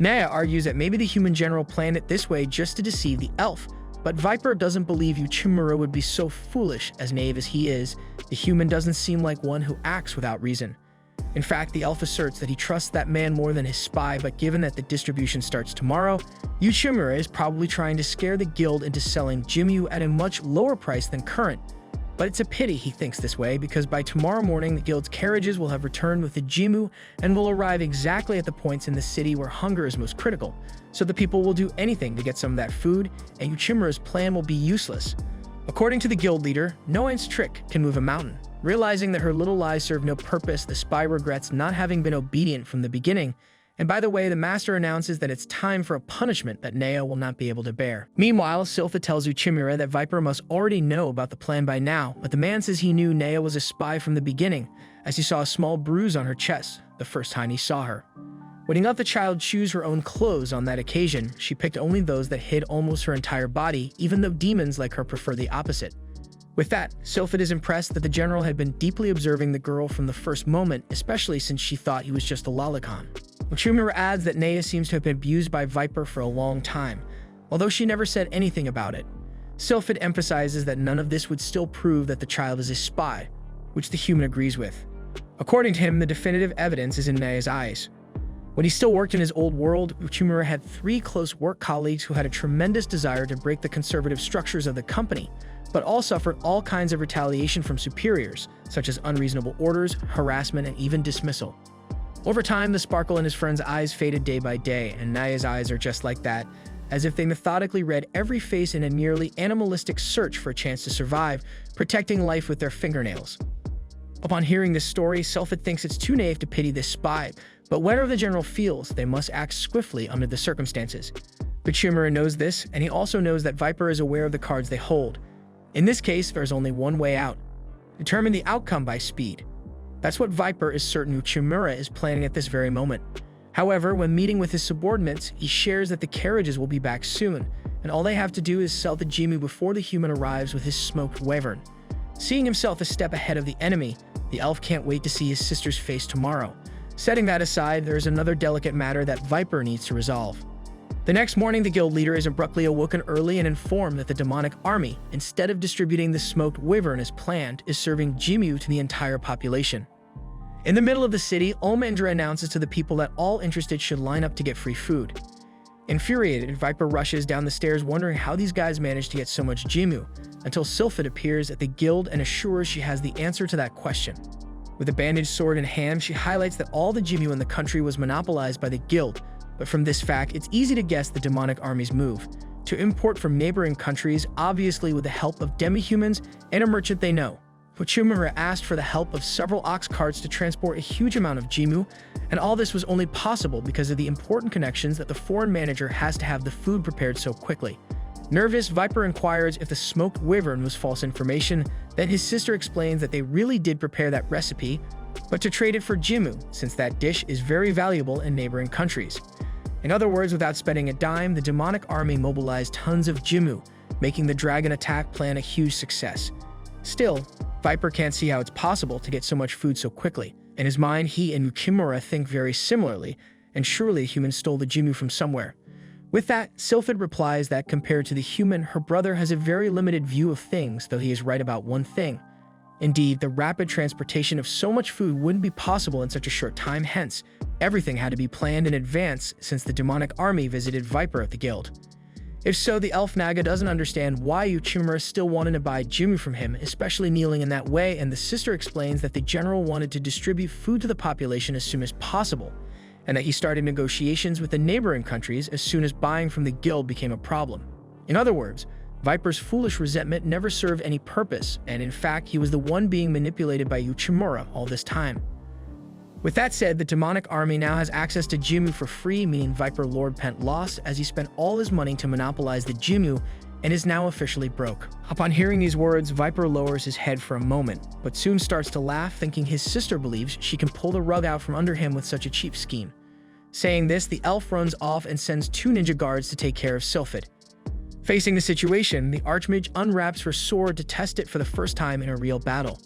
Naya argues that maybe the human general planned it this way just to deceive the elf, but Viper doesn't believe Uchimura would be so foolish. As naive as he is, the human doesn't seem like one who acts without reason. In fact, the elf asserts that he trusts that man more than his spy, but given that the distribution starts tomorrow, Uchimura is probably trying to scare the guild into selling Jimu at a much lower price than current. But it's a pity he thinks this way, because by tomorrow morning the guild's carriages will have returned with the Jimu and will arrive exactly at the points in the city where hunger is most critical, so the people will do anything to get some of that food, and Uchimura's plan will be useless. According to the guild leader, no one's trick can move a mountain. Realizing that her little lies serve no purpose, the spy regrets not having been obedient from the beginning. And by the way, the master announces that it's time for a punishment that Naya will not be able to bear. Meanwhile, Sylpha tells Uchimura that Viper must already know about the plan by now, but the man says he knew Naya was a spy from the beginning, as he saw a small bruise on her chest the first time he saw her. When he let the child choose her own clothes on that occasion, she picked only those that hid almost her entire body, even though demons like her prefer the opposite. With that, Sylphid is impressed that the general had been deeply observing the girl from the first moment, especially since she thought he was just a lolicon. Uchimura adds that Naya seems to have been abused by Viper for a long time, although she never said anything about it. Sylphid emphasizes that none of this would still prove that the child is a spy, which the human agrees with. According to him, the definitive evidence is in Naya's eyes. When he still worked in his old world, Uchimura had 3 close work colleagues who had a tremendous desire to break the conservative structures of the company, but all suffered all kinds of retaliation from superiors, such as unreasonable orders, harassment, and even dismissal. Over time, the sparkle in his friend's eyes faded day by day, and Naya's eyes are just like that, as if they methodically read every face in a nearly animalistic search for a chance to survive, protecting life with their fingernails. Upon hearing this story, Sylphid thinks it's too naive to pity this spy, but whatever the general feels, they must act swiftly under the circumstances. Uchimura knows this, and he also knows that Viper is aware of the cards they hold. In this case, there's only one way out. Determine the outcome by speed. That's what Viper is certain Uchimura is planning at this very moment. However, when meeting with his subordinates, he shares that the carriages will be back soon, and all they have to do is sell the Jimu before the human arrives with his smoked wyvern. Seeing himself a step ahead of the enemy, the elf can't wait to see his sister's face tomorrow. Setting that aside, there is another delicate matter that Viper needs to resolve. The next morning, the guild leader is abruptly awoken early and informed that the demonic army, instead of distributing the smoked wyvern as planned, is serving Jimu to the entire population. In the middle of the city, Omendra announces to the people that all interested should line up to get free food. Infuriated, Viper rushes down the stairs wondering how these guys managed to get so much Jimu, until Sylphid appears at the guild and assures she has the answer to that question. With a bandaged sword in hand, she highlights that all the Jimu in the country was monopolized by the guild, but from this fact, it's easy to guess the demonic army's move: to import from neighboring countries, obviously with the help of demi-humans and a merchant they know. Uchimura asked for the help of several ox carts to transport a huge amount of Jimu, and all this was only possible because of the important connections that the foreign manager has to have the food prepared so quickly. Nervous, Viper inquires if the smoked wyvern was false information, then his sister explains that they really did prepare that recipe, but to trade it for Jimu, since that dish is very valuable in neighboring countries. In other words, without spending a dime, the demonic army mobilized tons of Jimu, making the dragon attack plan a huge success. Still, Viper can't see how it's possible to get so much food so quickly. In his mind, he and Uchimura think very similarly, and surely a human stole the Jimu from somewhere. With that, Sylphid replies that compared to the human, her brother has a very limited view of things, though he is right about one thing. Indeed, the rapid transportation of so much food wouldn't be possible in such a short time, hence, everything had to be planned in advance since the demonic army visited Viper at the guild. If so, the elf Naga doesn't understand why Uchimura still wanted to buy Jimu from him, especially kneeling in that way, and the sister explains that the general wanted to distribute food to the population as soon as possible, and that he started negotiations with the neighboring countries as soon as buying from the guild became a problem. In other words, Viper's foolish resentment never served any purpose, and in fact, he was the one being manipulated by Uchimura all this time. With that said, the demonic army now has access to Jimu for free, meaning Viper Lord Pent lost as he spent all his money to monopolize the Jimu and is now officially broke. Upon hearing these words, Viper lowers his head for a moment, but soon starts to laugh, thinking his sister believes she can pull the rug out from under him with such a cheap scheme. Saying this, the elf runs off and sends 2 ninja guards to take care of Sylphid. Facing the situation, the Archmage unwraps her sword to test it for the first time in a real battle.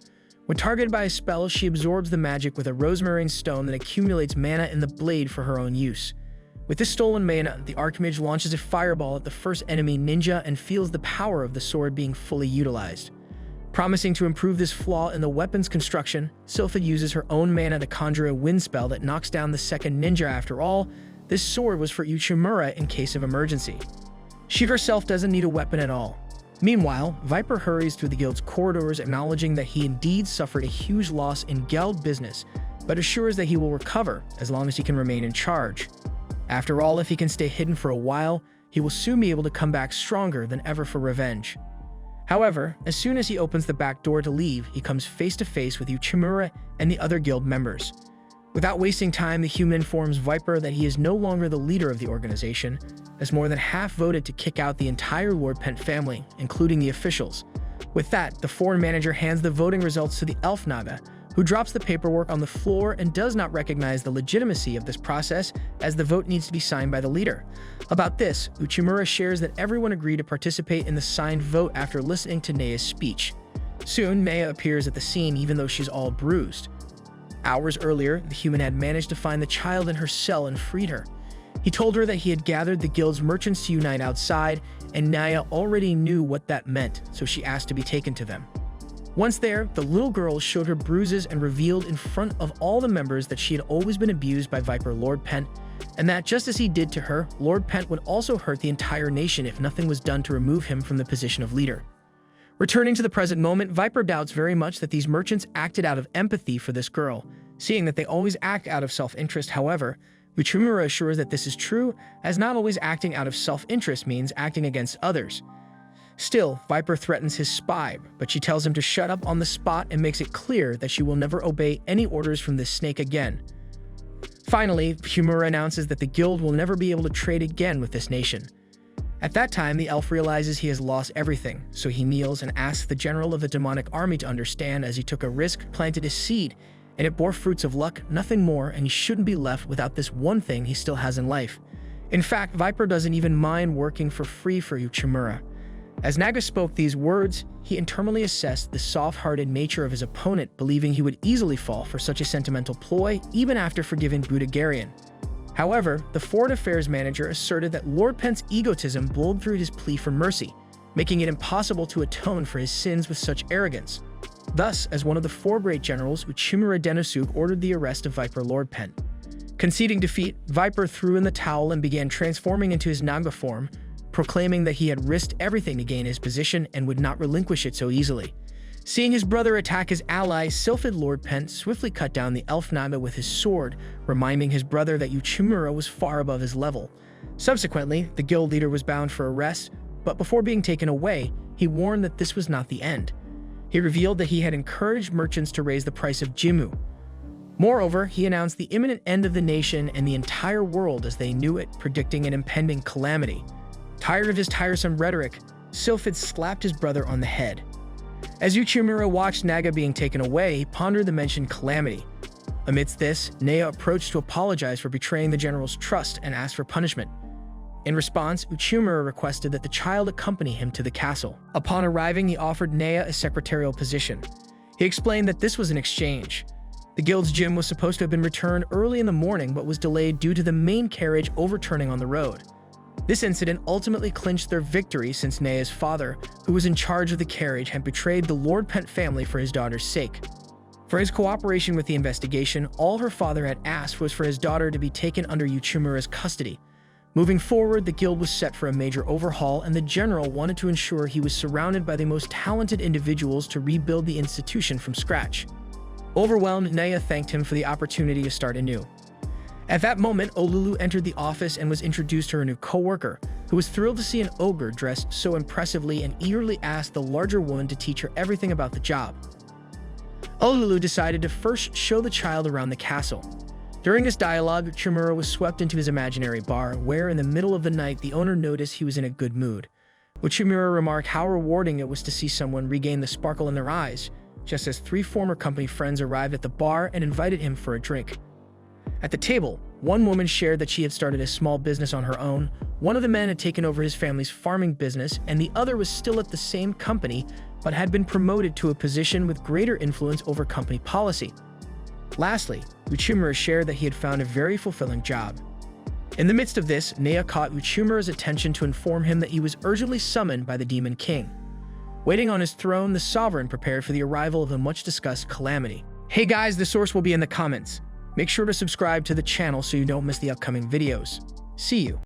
When targeted by a spell, she absorbs the magic with a rosemarine stone that accumulates mana in the blade for her own use. With this stolen mana, the Archmage launches a fireball at the first enemy ninja and feels the power of the sword being fully utilized. Promising to improve this flaw in the weapon's construction, Sylphid uses her own mana to conjure a wind spell that knocks down the second ninja. After all, this sword was for Uchimura in case of emergency. She herself doesn't need a weapon at all. Meanwhile, Viper hurries through the guild's corridors, acknowledging that he indeed suffered a huge loss in guild business, but assures that he will recover as long as he can remain in charge. After all, if he can stay hidden for a while, he will soon be able to come back stronger than ever for revenge. However, as soon as he opens the back door to leave, he comes face to face with Uchimura and the other guild members. Without wasting time, the human informs Viper that he is no longer the leader of the organization, as more than half voted to kick out the entire Lord Pent family, including the officials. With that, the foreign manager hands the voting results to the elf Naga, who drops the paperwork on the floor and does not recognize the legitimacy of this process, as the vote needs to be signed by the leader. About this, Uchimura shares that everyone agreed to participate in the signed vote after listening to Nea's speech. Soon, Nea appears at the scene even though she's all bruised. Hours earlier, the human had managed to find the child in her cell and freed her. He told her that he had gathered the guild's merchants to unite outside, and Naya already knew what that meant, so she asked to be taken to them. Once there, the little girl showed her bruises and revealed in front of all the members that she had always been abused by Viper Lord Pent, and that just as he did to her, Lord Pent would also hurt the entire nation if nothing was done to remove him from the position of leader. Returning to the present moment, Viper doubts very much that these merchants acted out of empathy for this girl, seeing that they always act out of self-interest. However, Uchimura assures that this is true, as not always acting out of self-interest means acting against others. Still, Viper threatens his spy, but she tells him to shut up on the spot and makes it clear that she will never obey any orders from this snake again. Finally, Uchimura announces that the guild will never be able to trade again with this nation. At that time, the elf realizes he has lost everything, so he kneels and asks the general of the demonic army to understand, as he took a risk, planted his seed, and it bore fruits of luck, nothing more, and he shouldn't be left without this one thing he still has in life. In fact, Viper doesn't even mind working for free for Uchimura. As Naga spoke these words, he internally assessed the soft-hearted nature of his opponent, believing he would easily fall for such a sentimental ploy, even after forgiving Budagarian. However, the foreign affairs manager asserted that Lord Pent's egotism blowed through his plea for mercy, making it impossible to atone for his sins with such arrogance. Thus, as one of the four great generals, Uchimura Denosuk ordered the arrest of Viper Lord Pent. Conceding defeat, Viper threw in the towel and began transforming into his Naga form, proclaiming that he had risked everything to gain his position and would not relinquish it so easily. Seeing his brother attack his ally, Sylphid Lord Pent swiftly cut down the elf Naga with his sword, reminding his brother that Uchimura was far above his level. Subsequently, the guild leader was bound for arrest, but before being taken away, he warned that this was not the end. He revealed that he had encouraged merchants to raise the price of Jimu. Moreover, he announced the imminent end of the nation and the entire world as they knew it, predicting an impending calamity. Tired of his tiresome rhetoric, Sylphid slapped his brother on the head. As Uchimura watched Naga being taken away, he pondered the mentioned calamity. Amidst this, Nea approached to apologize for betraying the general's trust and asked for punishment. In response, Uchimura requested that the child accompany him to the castle. Upon arriving, he offered Nea a secretarial position. He explained that this was an exchange. The guild's gym was supposed to have been returned early in the morning, but was delayed due to the main carriage overturning on the road. This incident ultimately clinched their victory, since Nea's father, who was in charge of the carriage, had betrayed the Lord Pent family for his daughter's sake. For his cooperation with the investigation, all her father had asked was for his daughter to be taken under Uchimura's custody. Moving forward, the guild was set for a major overhaul, and the general wanted to ensure he was surrounded by the most talented individuals to rebuild the institution from scratch. Overwhelmed, Nea thanked him for the opportunity to start anew. At that moment, Olulu entered the office and was introduced to her new co-worker, who was thrilled to see an ogre dressed so impressively and eagerly asked the larger woman to teach her everything about the job. Olulu decided to first show the child around the castle. During this dialogue, Uchimura was swept into his imaginary bar, where in the middle of the night the owner noticed he was in a good mood. Uchimura remarked how rewarding it was to see someone regain the sparkle in their eyes, just as 3 former company friends arrived at the bar and invited him for a drink. At the table, one woman shared that she had started a small business on her own, one of the men had taken over his family's farming business, and the other was still at the same company but had been promoted to a position with greater influence over company policy. Lastly, Uchimura shared that he had found a very fulfilling job. In the midst of this, Nea caught Uchimura's attention to inform him that he was urgently summoned by the Demon King. Waiting on his throne, the sovereign prepared for the arrival of the much-discussed calamity. Hey guys, the source will be in the comments. Make sure to subscribe to the channel so you don't miss the upcoming videos. See you.